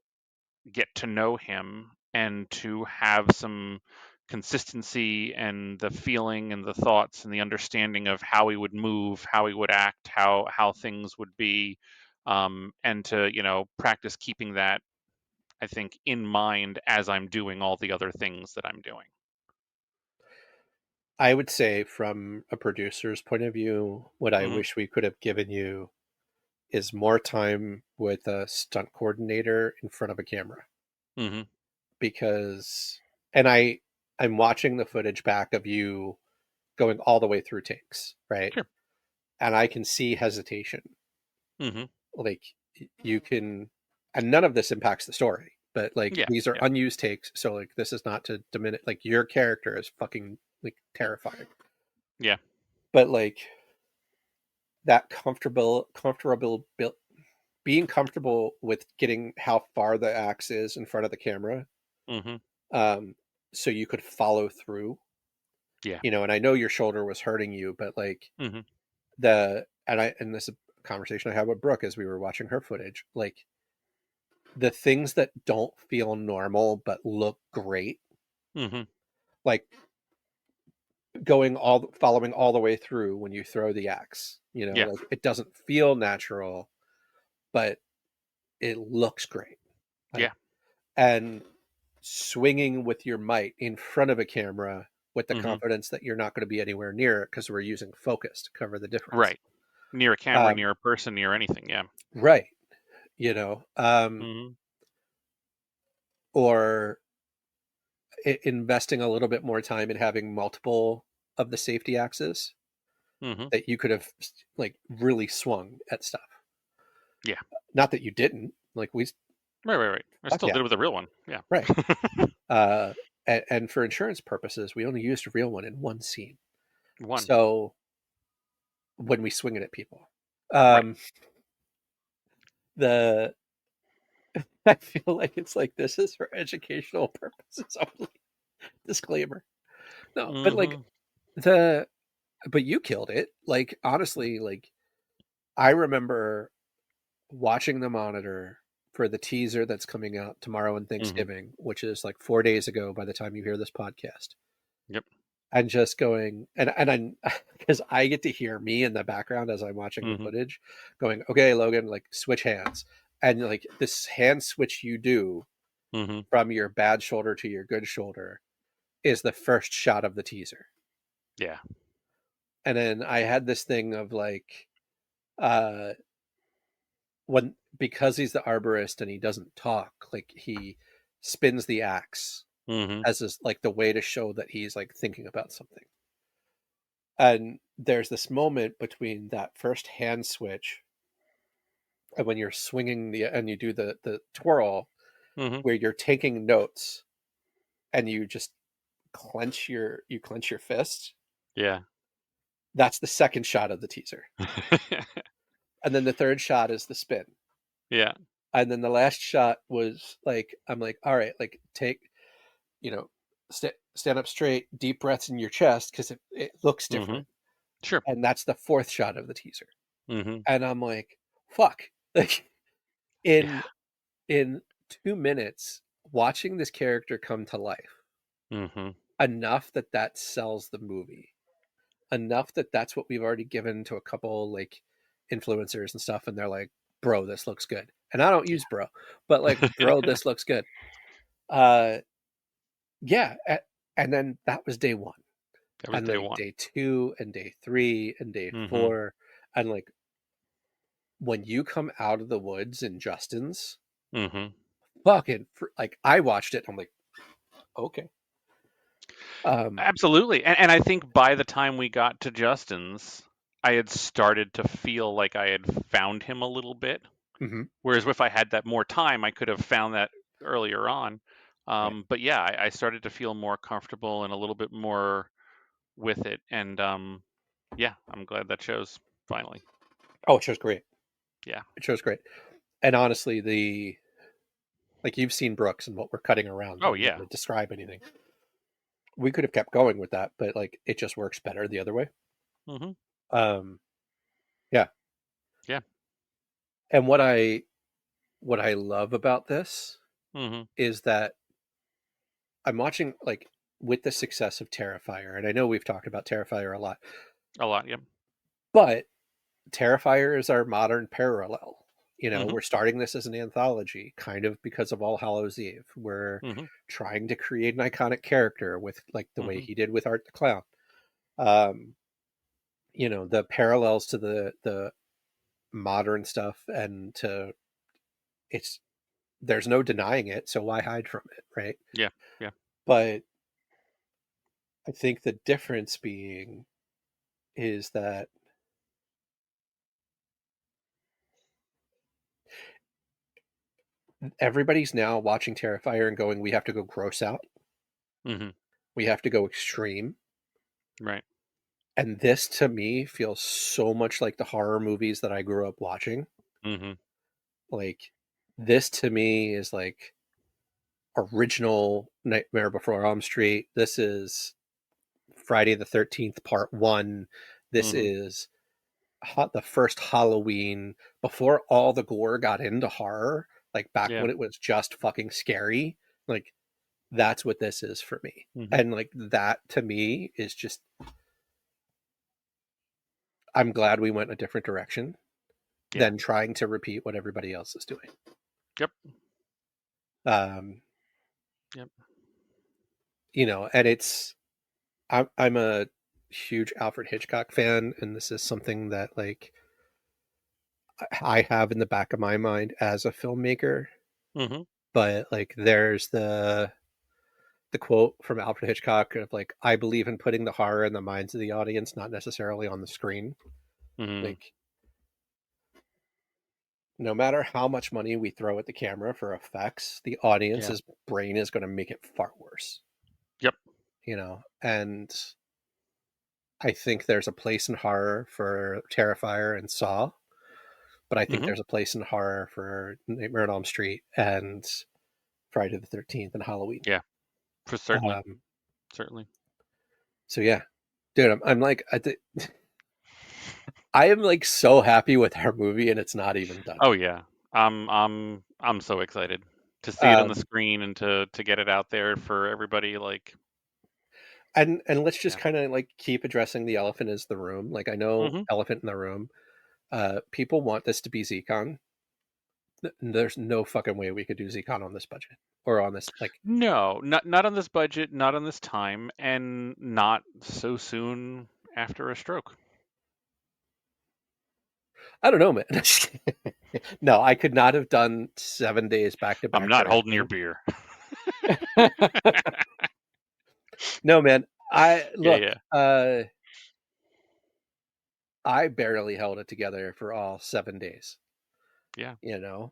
get to know him and to have some consistency and the feeling and the thoughts and the understanding of how he would move, how he would act, how things would be, and to practice keeping that, I think, in mind as I'm doing all the other things that I'm doing. I would say, from a producer's point of view, what I Hmm. wish we could have given you is more time with a stunt coordinator in front of a camera. Hmm. Because, and I'm watching the footage back of you going all the way through takes, right? Sure. And I can see hesitation. Hmm. Like, you can, and none of this impacts the story, but like, Yeah. these are Yeah. unused takes. So like, this is not to diminish, like, your character is fucking like terrifying, Yeah. but like, that being comfortable with getting how far the axe is in front of the camera, Hmm. um so you could follow through, Yeah. and I know your shoulder was hurting you, but like, Hmm. and this is a conversation I had with Brooke as we were watching her footage, like, the things that don't feel normal but look great, Hmm. like following all the way through when you throw the axe, Yeah. like, it doesn't feel natural, but it looks great. Like, Yeah. and swinging with your might in front of a camera with the Hmm. confidence that you're not going to be anywhere near it because we're using focus to cover the difference. Right. Near a camera, Um, near a person, near anything. Yeah. right. Hmm. Or investing a little bit more time in having multiple of the safety axes Hmm. that you could have, like, really swung at stuff. Yeah. Not that you didn't. Like, we, Right, right, right. I fuck still yeah, did it with a real one. Yeah. right. And for insurance purposes, we only used a real one in one scene. One. So when we swing it at people, Right. um, the I feel like it's like, this is for educational purposes only. Disclaimer. No, but like, Hmm. the but you killed it. Like, honestly, like, I remember watching the monitor for the teaser that's coming out tomorrow on Hmm. Thanksgiving, which is like 4 days ago by the time you hear this podcast. Yep. And just going, and I'm because I get to hear me in the background as I'm watching the Hmm. footage, going, okay, Logan, like, switch hands. And like, this hand switch you do Hmm. from your bad shoulder to your good shoulder is the first shot of the teaser. Yeah. And then I had this thing of like, uh when, because he's the arborist and he doesn't talk, like, he spins the axe Mhm. as is like the way to show that he's like thinking about something. And there's this moment between that first hand switch and when you're swinging the and you do the twirl Mhm. where you're taking notes and you just clench your fist. Yeah. That's the second shot of the teaser. And then the third shot is the spin. Yeah. And then the last shot was like, I'm like, all right, like take, you know, stand up straight, deep breaths in your chest because it looks different. Mhm. Sure. And that's the fourth shot of the teaser. Mhm. And I'm like, fuck. Like Yeah. in in 2 minutes, watching this character come to life Mhm. enough that that sells the movie, enough that that's what we've already given to a couple like influencers and stuff, and they're like, bro, this looks good. And I don't use bro, but like, bro, Yeah. this looks good. Uh, yeah. And then that was day one. That was And day like one. day two and day three and day Mhm. four. And like when you come out of the woods in Justin's, Mhm. fucking like I watched it. I'm like, okay. Um, Absolutely. And I think by the time we got to Justin's, I had started to feel like I had found him a little bit. mhm, Whereas if I had that more time, I could have found that earlier on. right. But yeah, I started to feel more comfortable and a little bit more with it. And yeah, I'm glad that shows finally. Oh, it shows great. Yeah. It shows great. And honestly, the like you've seen Brooks and what we're cutting around. Oh Don't need yeah. to describe anything. We could have kept going with that, but like it just works better the other way. Mhm. Um, yeah. Yeah. And what I love about this Mhm. is that I'm watching like with the success of Terrifier, and I know we've talked about Terrifier a lot, A lot. Yep. but Terrifier is our modern parallel. You know, Mhm. we're starting this as an anthology, kind of because of All Hallows Eve. We're Mhm. trying to create an iconic character with like the way Mhm. he did with Art the Clown. Um, you know, the parallels to the modern stuff and to it's there's no denying it, so why hide from it, right? Yeah. Yeah. But I think the difference being is that everybody's now watching Terrifier and going, we have to go gross out. Mhm. We have to go extreme. Right. And this to me feels so much like the horror movies that I grew up watching. Mhm. Like this to me is like original Nightmare Before Elm Street. This is Friday the 13th part 1. This Mhm. is the first Halloween before all the gore got into horror, like back Yeah. when it was just fucking scary. Like that's what this is for me. Mhm. And like that to me is just I'm glad we went a different direction Yeah. than trying to repeat what everybody else is doing. Yep. Um, Yep. you know, and I'm a huge Alfred Hitchcock fan, and this is something that like I have in the back of my mind as a filmmaker. Mhm. But like, there's the quote from Alfred Hitchcock of like, "I believe in putting the horror in the minds of the audience, not necessarily on the screen." Mhm. Like, no matter how much money we throw at the camera for effects, the Yeah. audience's brain is going to make it far worse. Yep. You know, and I think there's a place in horror for Terrifier and Saw, but I think Mhm. there's a place in horror for Nightmare on Elm Street and Friday the 13th and Halloween. Yeah. For certainly. Um, Certainly. so yeah, dude, I'm like, I am like so happy with our movie and it's not even done Oh yet. yeah. I'm so excited to see it on the Um, screen and to get it out there for everybody like and let's just yeah. kind of like keep addressing the elephant is the room. Like I know Mhm. elephant in the room. People want this to be Zcon. There's no fucking way we could do Zcon on this budget or on this like No, not on this budget, not on this time, and not so soon after a stroke. I don't know, man. No, I could not have done 7 days back to I'm back not holding your directing. beer. No, man. I Yeah, look, yeah, I barely held it together for all 7 days. yeah.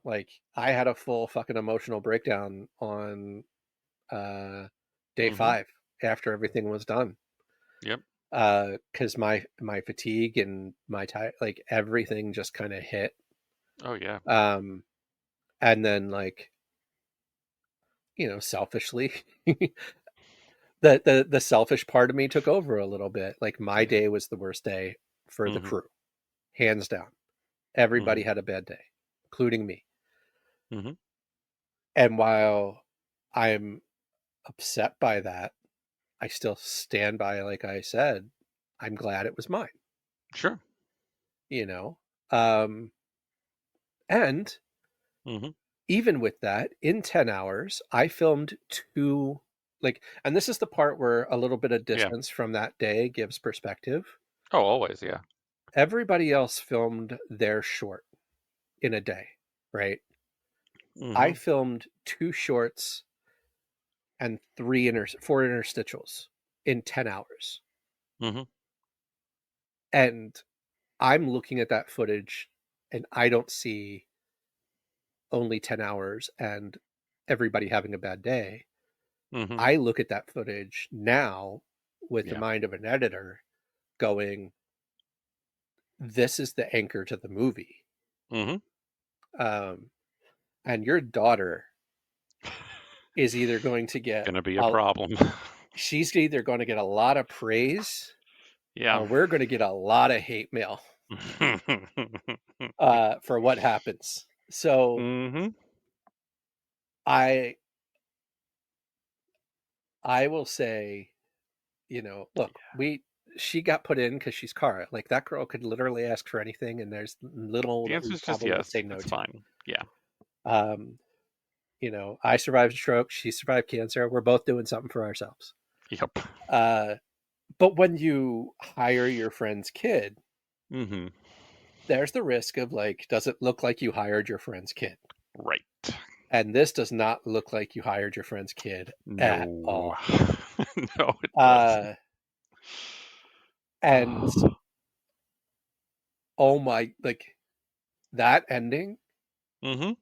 Like I had a full fucking emotional breakdown on uh day Mm-hmm. 5 after everything was done. Yep. Because my fatigue and my like everything just kind of hit. Oh yeah. Um and then like, selfishly, the selfish part of me took over a little bit. Like my Yeah. day was the worst day for the Mm-hmm. crew, hands down. Everybody Mm-hmm. had a bad day, including me. Mm-hmm. And while I'm upset by that, I still stand by, like I said, I'm glad it was mine, Sure. you know? Um, and Mm-hmm. even with that, in 10 hours, I filmed two, like, and this is the part where a little bit of Yeah. distance from that day gives perspective. Oh, always. Yeah. Everybody else filmed their short in a day, right? I Mm-hmm. filmed two shorts and four interstitials in 10 hours. Mm-hmm. And I'm looking at that footage and I don't see only 10 hours and everybody having a bad day. Mm-hmm. I look at that footage now with the Yeah. mind of an editor going, this is the anchor to the movie. Mm-hmm. Um, and your daughter is either going to get Gonna be a a, problem. she's either going to get a lot of praise Yeah. or we're going to get a lot of hate mail for what happens. So Mm-hmm. I I will say, look, she got put in because she's Kara. Like that girl could literally ask for anything, and there's little The that answer we is just probably would yes. say no It's to. fine. Yeah. Um, I survived a stroke. She survived cancer. We're both doing something for ourselves. Yep. Uh, but when you hire your friend's kid, Mm-hmm. there's the risk of like, does it look like you hired your friend's kid? Right. And this does not look like you hired your friend's kid at No. all. No, it doesn't. Uh, and oh my, like that ending, Mm-hmm.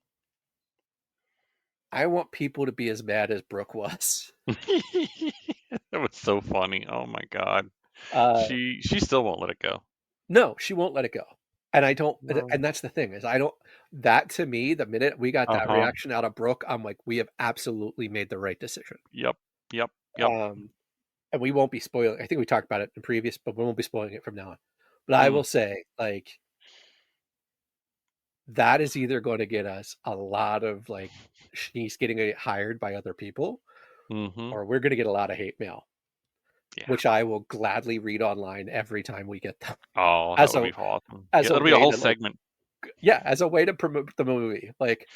I want people to be as mad as Brooke was. That was so funny. Oh my God. Uh, She still won't let it go. no, she won't let it go. And I don't, No. and that's the thing is I don't, that to me, the minute we got that Uh-huh. reaction out of Brooke, I'm like, we have absolutely made the right decision. Yep. Yep. Yep. Um, and we won't be spoiling, I think we talked about it in previous, but we won't be spoiling it from now on. But I Mm. will say, like, that is either going to get us a lot of like, she's getting hired by other people, Mm-hmm. or we're going to get a lot of hate mail, Yeah. which I will gladly read online every time we get them Oh, that as would a be awesome. as Yeah, a that'll be a way whole to like, segment. yeah, as a way to promote the movie. Like,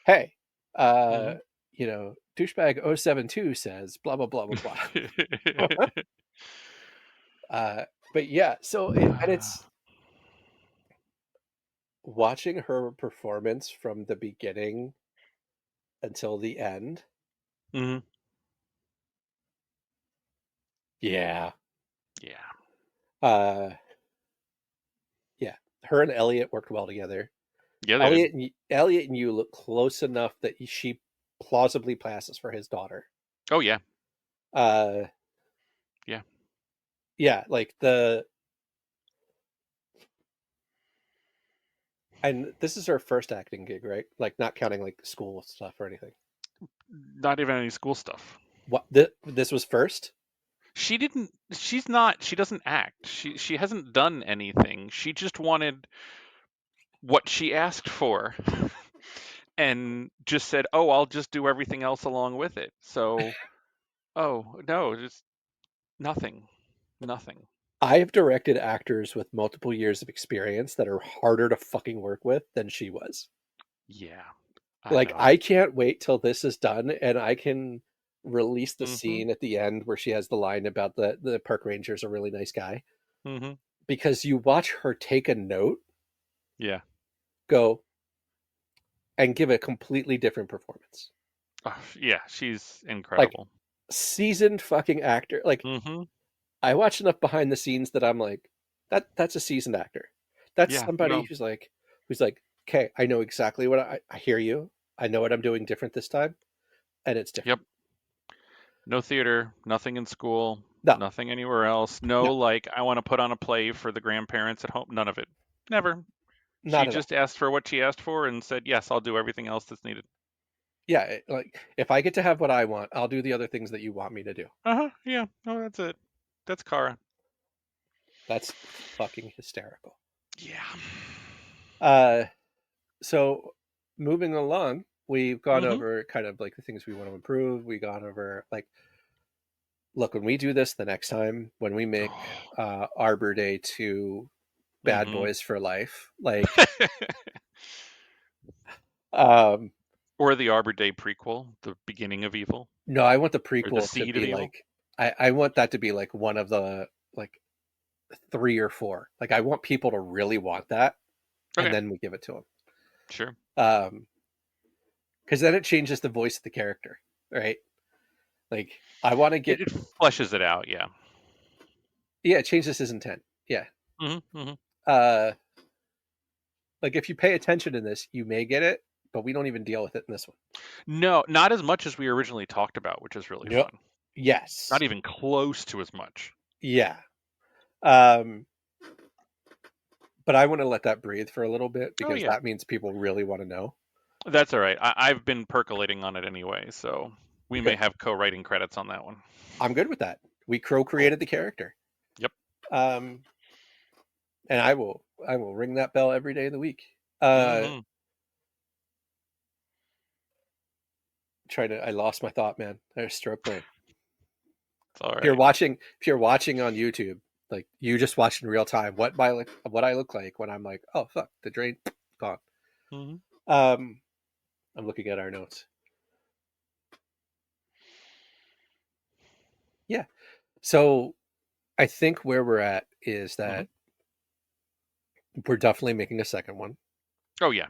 hey, uh, Mm-hmm. douchebag 072 says blah blah blah blah blah. uh, but yeah, so and it's watching her performance from the beginning until the end. Mm-hmm. Yeah. Yeah. Uh, yeah. Her and Elliot worked well together. Yeah, they did. Elliot and you look close enough that she plausibly passes for his daughter. Oh yeah. Uh, Yeah. yeah, like and this is her first acting gig, right? Like not counting like school stuff or anything. Not even any school stuff. What this was first? She doesn't act. She hasn't done anything. She just wanted what she asked for and just said, "Oh, I'll just do everything else along with it." So, oh, no, just nothing. Nothing. I have directed actors with multiple years of experience that are harder to fucking work with than she was. Yeah, I Like know. I can't wait till this is done and I can release the Mhm. scene at the end where she has the line about the park ranger's a really nice guy, Mhm. because you watch her take a note, Yeah. go and give a completely different performance. Yeah, she's Like incredible. seasoned fucking actor. Like Mm-hmm. I watch enough behind the scenes that I'm like, that's a seasoned actor. That's Yeah, somebody no, who's like, okay, I know exactly what I hear you. I know what I'm doing different this time, and it's yep. different. No theater, nothing in school, No, nothing anywhere else. no, No, like, I want to put on a play for the grandparents at home. None of it. Never. She not at all. just asked for what she asked for and said, yes, I'll do everything else that's needed. Yeah, like if I get to have what I want, I'll do the other things that you want me to do. Uh-huh. Yeah. No, that's it. That's Kara. That's fucking hysterical. Yeah. Uh, so moving along, we've gone Mm-hmm. over kind of like the things we want to improve. We gone over like, look, when we do this the next time, when we make Arbor Day to Bad Mm-hmm. Boys for Life, like, um, Or the Arbor Day prequel, The Beginning of Evil, no, I want the or The prequel to Seed of be Evil. like, I want that to be like one of the like three or four. Like, I want people to really want that, and Okay. then we give it to them. Sure. Because then it changes the voice of the character, right? Like, I want to get, It fleshes it out. Yeah. yeah, it changes his intent. Yeah. Mm-hmm. Mm-hmm. Uh, like, if you pay attention in this, you may get it, but we don't even deal with it in this one. No, not as much as we originally talked about, which is really Nope. fun. Yes. Not even close to as much. Yeah. Um, but I want to let that breathe for a little bit Oh because yeah. that means people really want to know. That's all right. I've been percolating on it anyway, so we may Good. have co-writing credits on that one. I'm good with that. We crow Cool. created the character. Yep. Um, and I will ring that bell every day of the week. Uh, Mm-hmm. I lost my thought, man. I had a stroke brain. It's all If you're right. watching, if you're watching on YouTube, like you just watch in real time what I look like when I'm like, oh fuck, the drain gone. Mm-hmm. Um, I'm looking at our notes. Yeah. So I think where we're at is Mm-hmm. that we're definitely making a second one. Oh yeah.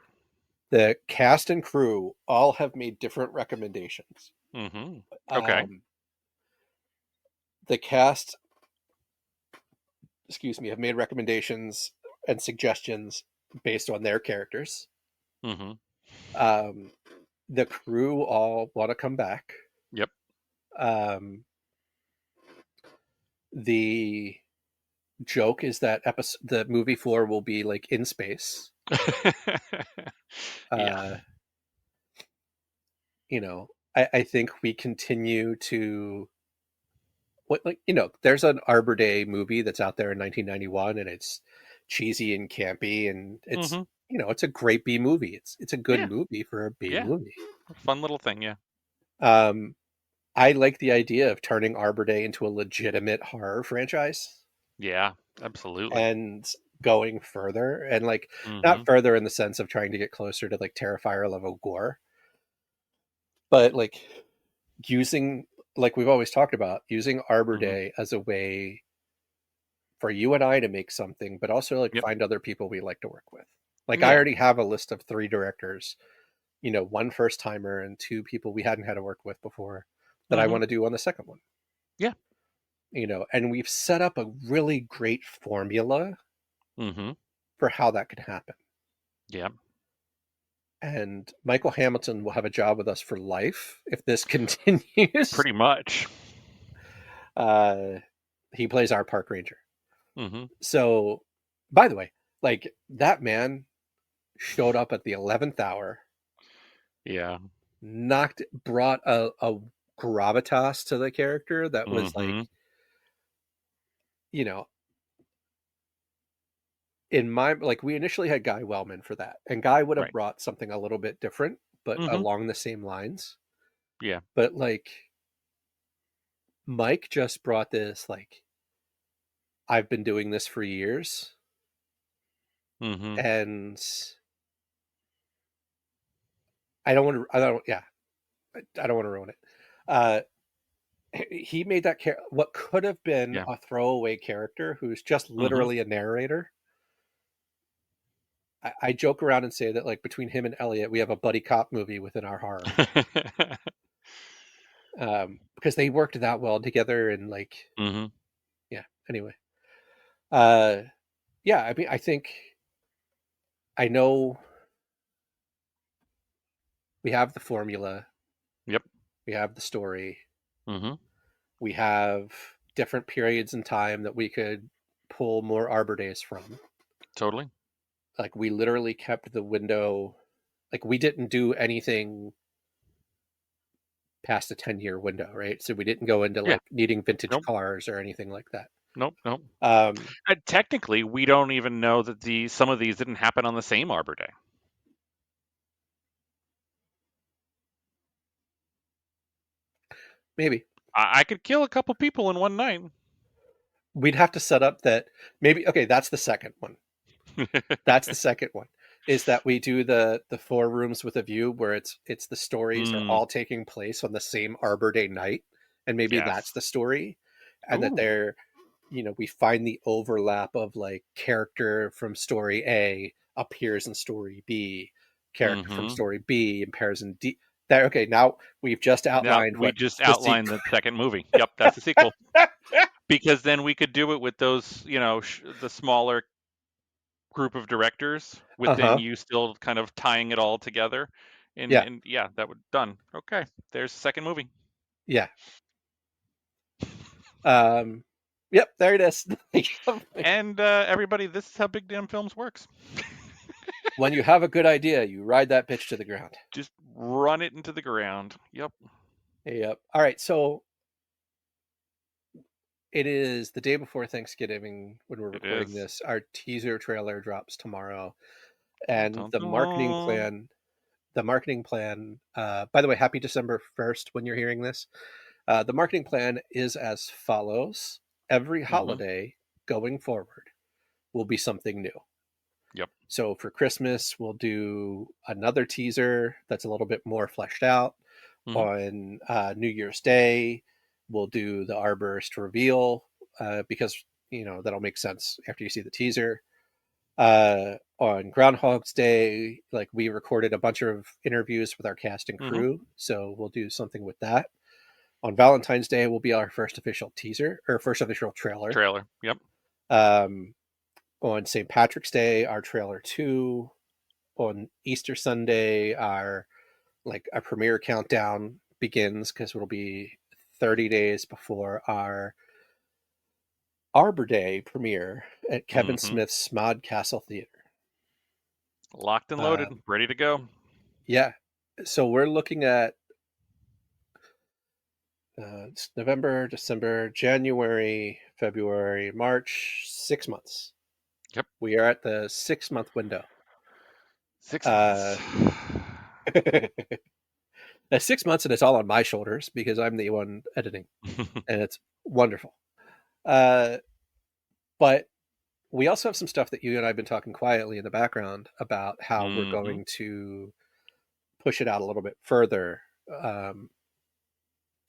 The cast and crew all have made different recommendations. Mm-hmm. Okay. Um, the cast, excuse me, have made recommendations and suggestions based on their characters. Mm-hmm. Um, the crew all want to come back. Yep. Um, the joke is that the movie floor will be like in space. Yeah. Uh, I think we continue to what like there's an Arbor Day movie that's out there in 1991, and it's cheesy and campy, and it's Mm-hmm. it's a great B movie. It's a good Yeah. movie for a B Yeah. movie. Fun little thing. Yeah. Um, I like the idea of turning Arbor Day into a legitimate horror franchise Yeah. Absolutely. and going further, and like Mm-hmm. not further in the sense of trying to get closer to like Terrifier level gore, but like using, like we've always talked about, using Arbor Mm-hmm. Day as a way for you and I to make something, but also like Yep. find other people we like to work with. Like I Yeah. already have a list of three directors, one first timer and two people we hadn't had to work with before that I Mm-hmm. want to do on the second one. Yeah. And we've set up a really great formula Mm-hmm. for how that can happen. Yeah. And Michael Hamilton will have a job with us for life if this continues. Pretty much. Uh, he plays our park ranger. Mm-hmm. So, by the way, like that man showed up at the 11th hour, Yeah. brought a gravitas to the character that was like, Mm-hmm. you know, in my, like, we initially had Guy Wellman for that, and Guy would have Right. brought something a little bit different, but Mm-hmm. along the same lines. Yeah. But like, Mike just brought this, like, I've been doing this for years, Mm-hmm. and I don't, yeah, I don't want to ruin it. Uh, he made that what could have been Yeah. a throwaway character who's just Mm-hmm. literally a narrator. I joke around and say that like between him and Elliot, we have a buddy cop movie within our horror. because they worked that well together, and like, Mm-hmm. yeah. Anyway, uh, yeah. I mean, I think I know we have the formula, Yep. we have the story, Mm-hmm. we have different periods in time that we could pull more Arbor days from. Totally. Like we literally kept the window, like we didn't do anything past a 10-year window, right? So we didn't go into Yeah. like needing vintage Nope. cars or anything like that. Nope. Nope. Um, And technically, we don't even know that some of these didn't happen on the same Arbor Day. maybe I could kill a couple people in one night. we'd have to set up that maybe, okay, that's the second one. That's the second one, is that we do the four rooms with a view where it's the stories are Mm, all taking place on the same Arbor Day night, and maybe that's yes. the story, and that Ooh. they're, we find the overlap of like character from story A appears in story B, character from Mm-hmm. story B appears in D. That, okay, now we've just Now outlined we what just the outlined sequel. the second movie. Yep, that's the sequel. Because then we could do it with those, the smaller group of directors, with then Uh-huh. you still kind of tying it all together. And Yeah. and yeah, that would done. Okay, there's the second movie. Yeah. um yep, there it is. And everybody, this is how Big Damn Films works. When you have a good idea, you ride that bitch to the ground. Just run it into the ground. Yep, Yep. All right. So it is the day before Thanksgiving when we're it recording is. this. Our teaser trailer drops tomorrow, Dun, and dun, the marketing dun. plan. The marketing plan. By the way, happy December 1st when you're hearing this. The marketing plan is as follows: every Mm-hmm. holiday going forward will be something new. Yep. So for Christmas, we'll do another teaser that's a little bit more fleshed out. Mm-hmm. On New Year's Day, we'll do the arborist reveal, because that'll make sense after you see the teaser. On Groundhog's Day, like we recorded a bunch of interviews with our cast and Mm-hmm. crew, so we'll do something with that. On Valentine's Day will be our first official teaser or first official trailer. Trailer. Yep. Um, on St. Patrick's Day, our trailer two. On Easter Sunday, our premiere countdown begins because it'll be 30 days before our Arbor Day premiere at Kevin Mm-hmm. Smith's Smod Castle Theater. Locked and loaded, Um, ready to go. yeah, so we're looking at it's November, December, January, February, March, 6 months. Yep. We are at the 6 month window. 6 months. Uh, that's 6 months, and it's all on my shoulders because I'm the one editing, and it's wonderful. Uh, but we also have some stuff that you and I have been talking quietly in the background about how we're Mm-hmm. going to push it out a little bit further. Um,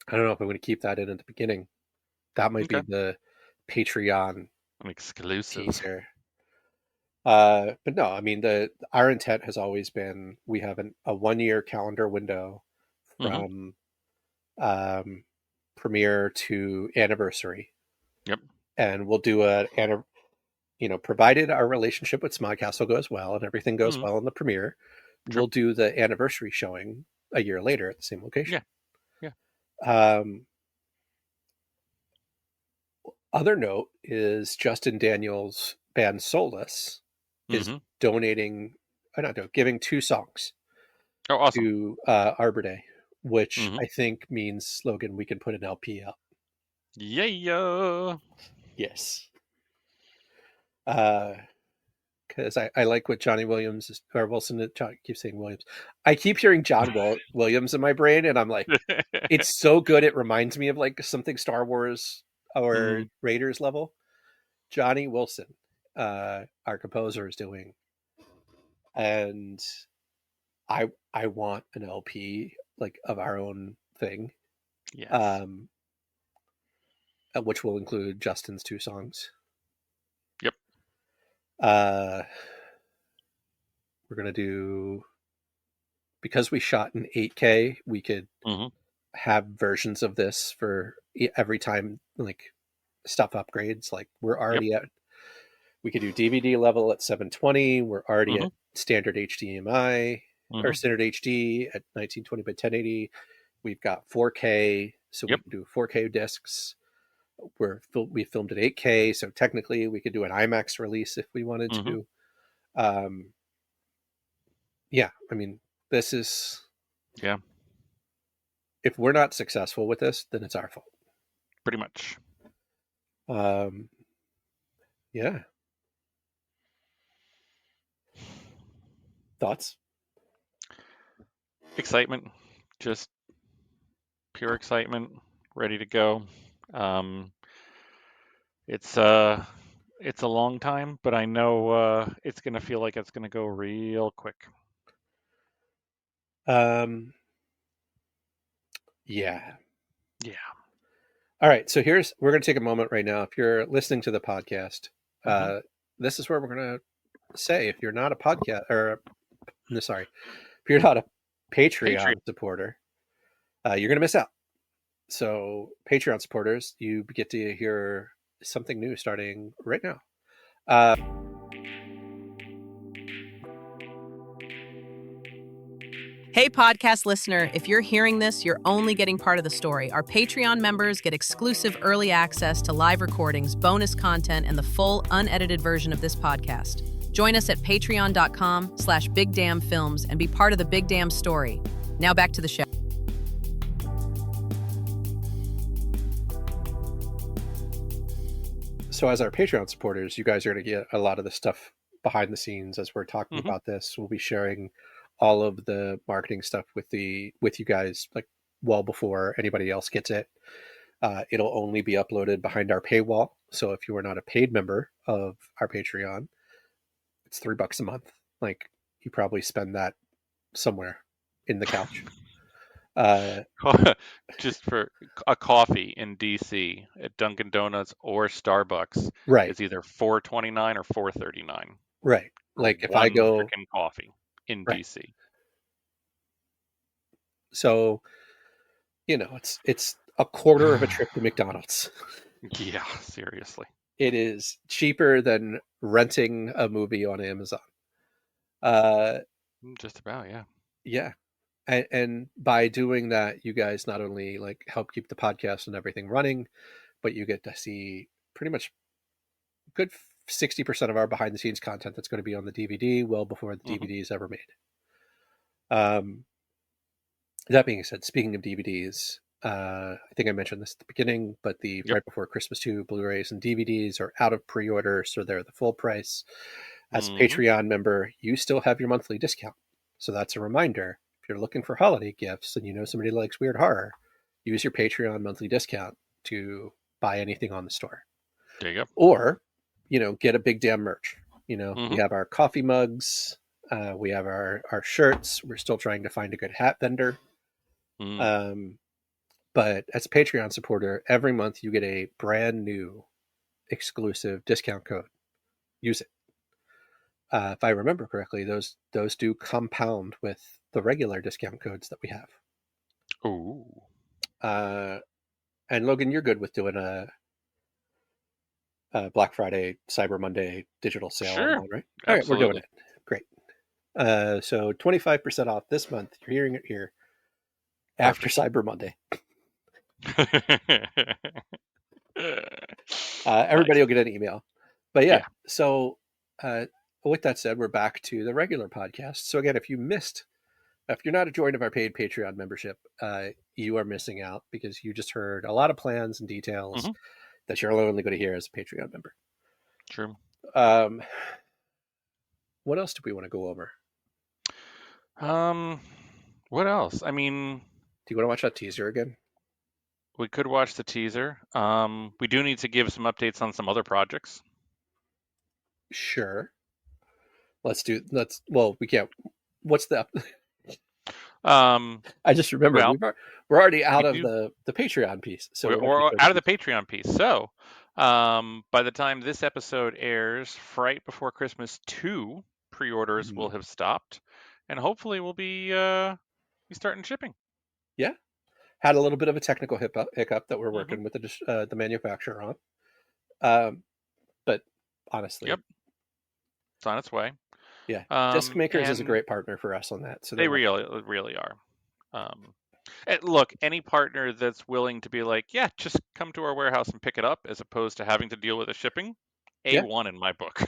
I don't know if I'm going to keep that in at the beginning. That might be Okay. the Patreon An exclusive. teaser. But no, I mean the our intent has always been we have a 1 year calendar window Mm-hmm. from um, premiere to anniversary, Yep. and we'll do provided our relationship with Smodcastle goes well and everything goes Mm-hmm. well in the premiere, Sure. we'll do the anniversary showing a year later at the same location. Yeah. Yeah. Um, Other note is Justin Daniels' band Solus is Mm-hmm. donating, I don't know, giving two songs Oh, awesome. to Arbor Day, which Mm-hmm. I think means, Logan, we can put an LP out. Yeah. Yes. Because I like what Johnny Williams or Wilson. John, keep saying Williams. I keep hearing Williams in my brain, and I'm like, it's so good. It reminds me of like something Star Wars or Mm-hmm. Raiders level. Johnny Wilson, our composer, is doing, and I want an LP like of our own thing, Yes. um, which will include Justin's two songs. Yep. Uh, we're gonna do, because we shot in 8K. We could Mm-hmm. have versions of this for every time like stuff upgrades. Like we're Yep. already at, we could do DVD level at 720. We're already Mm-hmm. at standard HDMI or Mm-hmm. standard HD at 1920 by 1080. We've got 4K, so we Yep. can do 4K discs. We filmed at 8K, so technically we could do an IMAX release if we wanted Mm-hmm. to. Um, yeah, I mean, this is, Yeah. if we're not successful with this, then it's our fault. Pretty much. Um, yeah. Thoughts? Excitement. Just pure excitement. Ready to go. Um, it's it's a long time, but I know it's gonna feel like it's gonna go real quick. Um, yeah. Yeah. All right. So we're going to take a moment right now. If you're listening to the podcast, Mm-hmm. uh, this is where we're going to say, if you're not a podcast or, no, sorry, if you're not a Patreon Patriot. supporter, you're going to miss out. So, Patreon supporters, you get to hear something new starting right now. Hey, podcast listener, if you're hearing this, you're only getting part of the story. Our Patreon members get exclusive early access to live recordings, bonus content, and the full, unedited version of this podcast. Join us at patreon.com/bigdamnfilms and be part of the Big Damn story. Now back to the show. So, as our Patreon supporters, you guys are going to get a lot of the stuff behind the scenes as we're talking Mm-hmm. about this. We'll be sharing all of the marketing stuff with you guys like well before anybody else gets it. It'll only be uploaded behind our paywall. So if you are not a paid member of our Patreon, it's $3 a month. Like you probably spend that somewhere in the couch. Just for a coffee in DC at Dunkin' Donuts or Starbucks Right, is either $4.29 or $4.39 right. for Like if I one go, freaking coffee in right. DC. So, it's a quarter of a trip to McDonald's. Yeah, seriously. It is cheaper than renting a movie on Amazon. Uh, Just about, yeah. yeah. And by doing that, you guys not only like help keep the podcast and everything running, but you get to see pretty much good 60% of our behind the scenes content that's going to be on the DVD well before the Mm-hmm. DVD is ever made. Um, that being said, speaking of DVDs, I think I mentioned this at the beginning, but the Yep. Right Before Christmas 2 Blu-rays and DVDs are out of pre-order, so they're the full price. As a Mm-hmm. Patreon member, you still have your monthly discount. So that's a reminder. If you're looking for holiday gifts and you know somebody likes weird horror, use your Patreon monthly discount to buy anything on the store. There you go. Or, get a big damn merch. We Mm-hmm. have our coffee mugs, we have our shirts. We're still trying to find a good hat vendor. Mm. Um, but as a Patreon supporter, every month you get a brand new exclusive discount code. Use it. If I remember correctly, those do compound with the regular discount codes that we have. Ooh. Uh, and Logan, you're good with doing a Black Friday, Cyber Monday digital sale Sure. online, right? All right, we're doing Absolutely. it. Great. So 25% off this month. You're hearing it here after Perfect. Cyber Monday. Everybody Nice. will get an email. But yeah, Yeah. so with that said, we're back to the regular podcast. So again, if you're not a joint of our paid Patreon membership, you are missing out because you just heard a lot of plans and details Mm-hmm. that you're only going to hear as a Patreon member. True. Um, what else do we want to go over? Um, what else? I mean, Do you want to watch that teaser again? we could watch the teaser. We do need to give some updates on some other projects. Sure. Well, we can't. What's the, Um, I just remembered well, we're already out we of do. the Patreon piece. So we might be We're going out of to, the Patreon piece. So, by the time this episode airs, right before Christmas 2 pre-orders will have stopped, and hopefully we'll be starting shipping. yeah. Had a little bit of a technical hiccup that we're Hmm. working with the manufacturer on. But honestly, Yep, it's on its way. yeah, Disc Makers is a And great partner for us on that. So they're they wonderful. really are. Um, and look, any partner that's willing to be like, yeah, just come to our warehouse and pick it up, as opposed to having to deal with the shipping, Yeah. A1 in my book.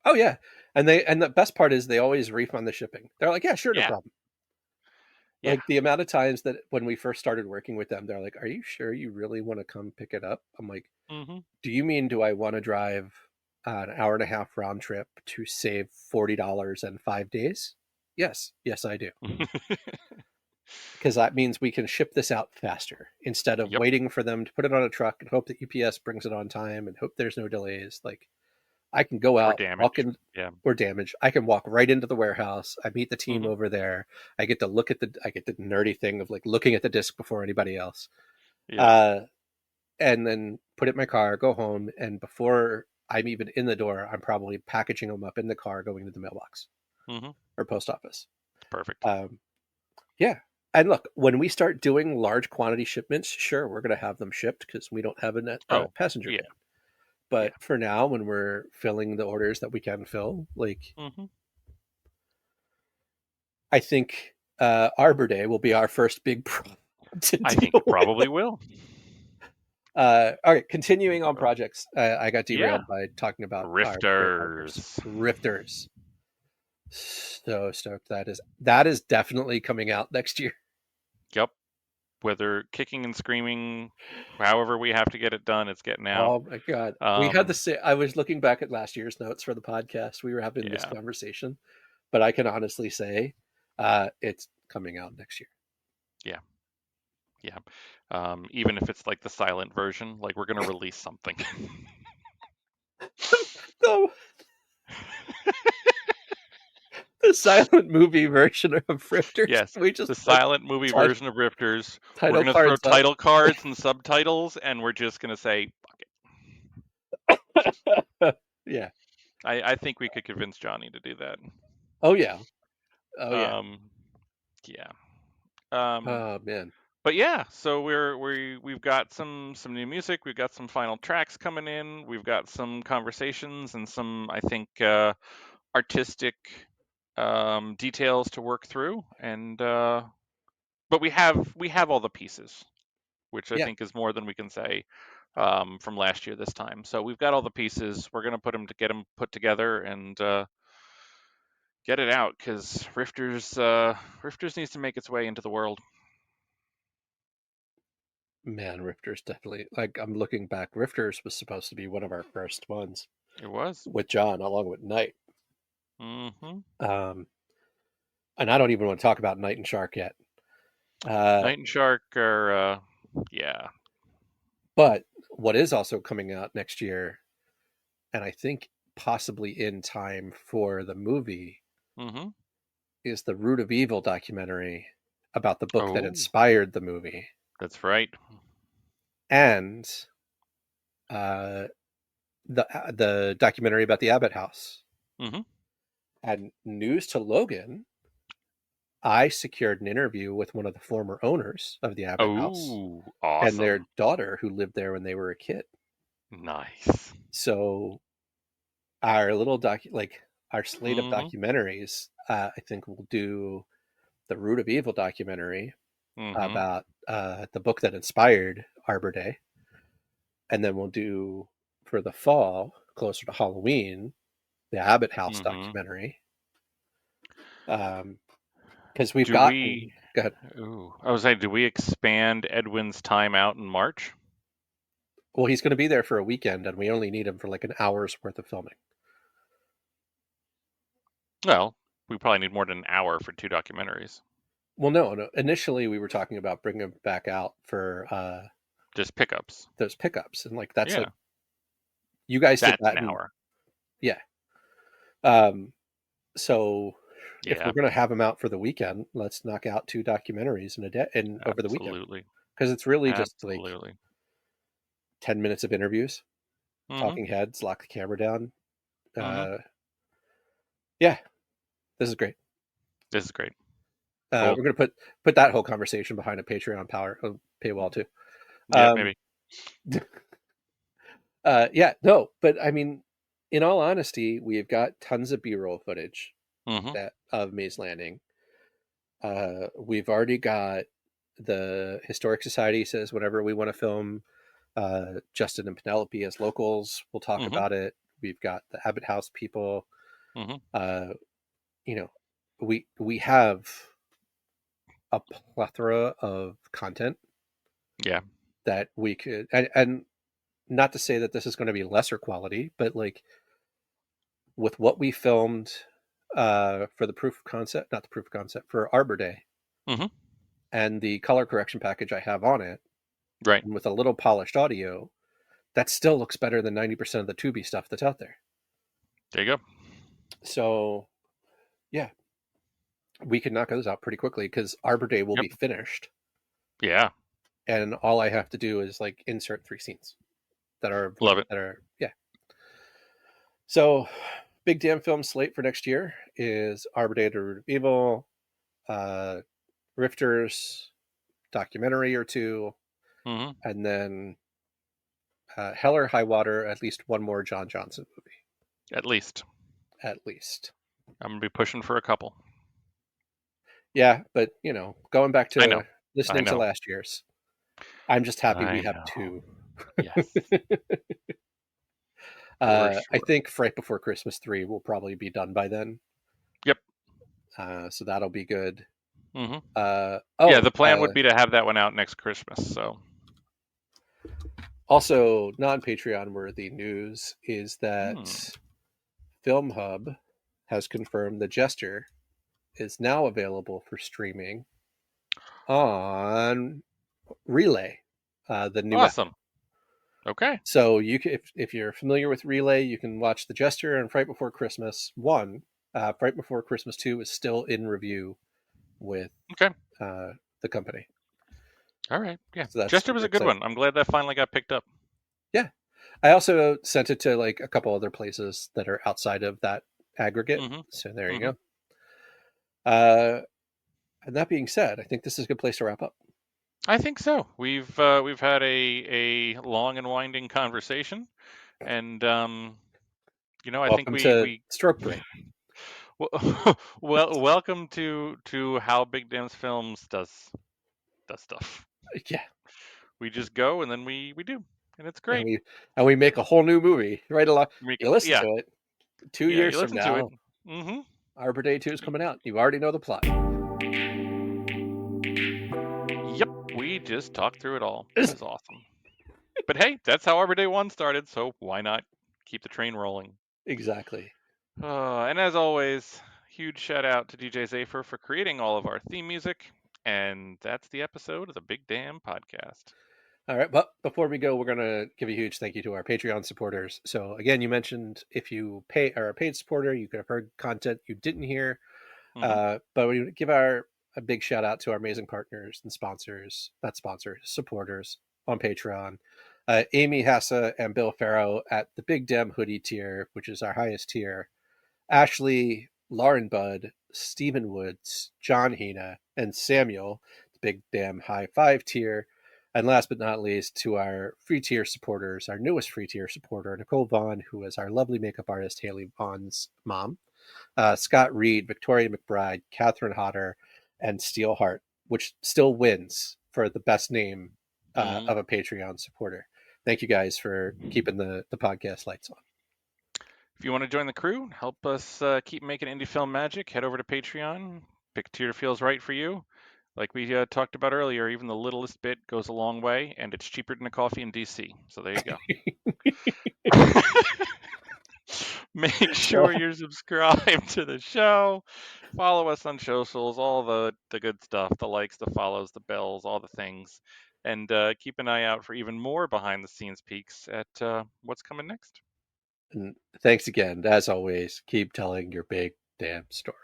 Oh yeah. And the best part is they always refund the shipping. They're like, yeah, sure, no Yeah, problem. yeah. Like the amount of times that when we first started working with them, they're like, "Are you sure you really want to come pick it up?" I'm like, Hmm. "Do you mean do I want to drive an hour and a half round trip to save $40 and 5 days?" Yes, yes, I do. Because that means we can ship this out faster instead of Yep. waiting for them to put it on a truck and hope that UPS brings it on time and hope there's no delays. Like I can go Or out, walk damage. in, Yeah. or damage. I can walk right into the warehouse. I meet the team Hmm. over there. I get the nerdy thing of like looking at the disc before anybody else. Yep. Uh, and then put it in my car, go home, and before I'm even in the door, I'm probably packaging them up in the car, going to the mailbox Hmm. or post office. It's perfect. Um, yeah. And look, when we start doing large quantity shipments, sure, we're going to have them shipped because we don't have a Oh, passenger yeah. van. But Yeah. for now, when we're filling the orders that we can fill, like Hmm. I think Arbor Day will be our first big problem to I think deal it with. probably will. All right, continuing on projects. I got Yeah. derailed by talking about our great partners, Rifters. Rifters. So stoked that is definitely coming out next year. Yep. Whether kicking and screaming, however we have to get it done, it's getting out. Oh my god, we had the Um, same. I was looking back at last year's notes for the podcast. We were having this yeah. conversation, but I can honestly say, it's coming out next year. Yeah. Yeah. Even if it's like the silent version, like we're gonna release something. So the silent movie version of Rifters, Yes, we just the put silent movie title, version of Rifters. We're title gonna throw cards up. title cards and subtitles, and we're just gonna say, fuck Yeah. it. I think we could convince Johnny to do that. Oh yeah. Oh yeah. Um, yeah. Um, Oh man. but yeah, so we've got some new music. We've got some final tracks coming in. We've got some conversations and some, I think, artistic details to work through. And but we have all the pieces, which I Yeah. think is more than we can say from last year this time. So we've got all the pieces. We're gonna get them put together and get it out because Rifters needs to make its way into the world. Man, Rifters definitely, like, I'm looking back. Rifters was supposed to be one of our first ones It was. with John, along with Knight. Mm-hmm. Um, and I don't even want to talk about Knight and Shark yet. Uh, Knight and Shark are, yeah. but what is also coming out next year, and I think possibly in time for the movie, Mm-hmm. is the Root of Evil documentary about the book that Oh, inspired the movie, that's right. and uh, the documentary about the Abbott House. Mm-hmm. And news to Logan, I secured an interview with one of the former owners of the Abbott House Oh, and their awesome. daughter who lived there when they were a kid. Nice. So our little like our slate of Mm-hmm. documentaries, I think we'll do the Root of Evil documentary Mm-hmm. about the book that inspired Arbor Day, and then we'll do for the fall, closer to Halloween, the Abbott House Mm-hmm. documentary. Because we've Do gotten, we? go ahead. Ooh, I was saying, do we expand Edwin's time out in March? Well, he's going to be there for a weekend, and we only need him for like an hour's worth of filming. Well, we probably need more than an hour for two documentaries. Well, no. Initially, we were talking about bringing him back out for Just pickups. those pickups, and like that's like Yeah, you guys did that's that, an and hour. yeah. Um, so if Yeah, we're going to have him out for the weekend, let's knock out two documentaries in a day and over the weekend, absolutely, because it's really just like absolutely. 10 minutes of interviews, Mm-hmm. talking heads, lock the camera down. Mm-hmm. Uh, yeah, this is great. This is great. Cool. We're going to put that whole conversation behind a Patreon paywall too. Yeah, Um, maybe. yeah, no, but I mean, in all honesty, we've got tons of B-roll footage Mm-hmm. of Maze Landing. We've already got the Historic Society says whenever we want to film Justin and Penelope as locals, we'll talk Mm-hmm. about it. We've got the Abbott House people. Mm-hmm. Uh, you know, we have a plethora of content Yeah. that we could, and not to say that this is going to be lesser quality, but like with what we filmed for the proof of concept, not the proof of concept, for Arbor Day, Mm-hmm. and the color correction package I have on it, Right. and with a little polished audio, that still looks better than 90% of the Tubi stuff that's out there. There you go. So, yeah, we can knock those out pretty quickly because Arbor Day will Yep. be finished, Yeah. and all I have to do is like insert 3 scenes that are Love it. yeah. So, big damn film slate for next year is Arbor Day: The Root of Evil, uh, Rifters documentary or two, Mm-hmm. and then Hell or High Water, at least one more John Johnson movie, At least. at least. I'm gonna be pushing for a couple. Yeah, but going back I know. to I listening to know. last year's, I'm just happy I we have know. two. Yes. For I sure. think Fright Before Christmas 3 will probably be done by then. Yep. So that'll be good. Mm-hmm. Uh, Yeah, oh, the plan would be to have that one out next Christmas. So. also non-Patreon worthy news is that Film Hub has confirmed The Jester is now available for streaming on Relay, the new app. Awesome. Okay. So you can, if you're familiar with Relay, you can watch The Jester and Fright Before Christmas 1. Fright Before Christmas 2 is still in review with Okay. the company. All right. Yeah. So that's Jester was super a good exciting. one. I'm glad that finally got picked up. Yeah. I also sent it to like a couple other places that are outside of that aggregate. Mm-hmm. So there you Mm-hmm. go. And that being said, I think this is a good place to wrap up. I think so. We've had a long and winding conversation, and I think Welcome to we Stroke Break. well, welcome to how Big Dam's Films does stuff. Yeah. We just go and then we do, and it's great. And we make a whole new movie right along. You listen Yeah, to it 2 yeah. years You from listen to it. now. Mm-hmm. Arbor Day 2 is coming out. You already know the plot. Yep, we just talked through it all. It was awesome. But hey, that's how Arbor Day 1 started, so why not keep the train rolling? Exactly. And as always, huge shout out to DJ Zafer for creating all of our theme music. And that's the episode of the Big Damn Podcast. All right, but before we go, we're going to give a huge thank you to our Patreon supporters. So again, you mentioned if you are a paid supporter, you could have heard content you didn't hear. Mm-hmm. But we give a big shout out to our amazing partners and sponsors, not sponsors, supporters on Patreon. Amy Hassa and Bill Farrow at the Big Dem Hoodie tier, which is our highest tier. Ashley, Lauren Budd, Stephen Woods, John Hina, and Samuel, the Big Damn High Five tier. And last but not least, to our free tier supporters, our newest free tier supporter, Nicole Vaughn, who is our lovely makeup artist, Haley Vaughn's mom. Scott Reed, Victoria McBride, Catherine Hodder, and Steelheart, which still wins for the best name of a Patreon supporter. Thank you guys for keeping the podcast lights on. If you want to join the crew, help us keep making indie film magic, head over to Patreon, pick a tier that feels right for you. Like we talked about earlier, even the littlest bit goes a long way, and it's cheaper than a coffee in DC. So there you go. Make sure you're subscribed to the show. Follow us on socials, all the good stuff, the likes, the follows, the bells, all the things. And keep an eye out for even more behind the scenes peeks at what's coming next. And thanks again. As always, keep telling your big damn story.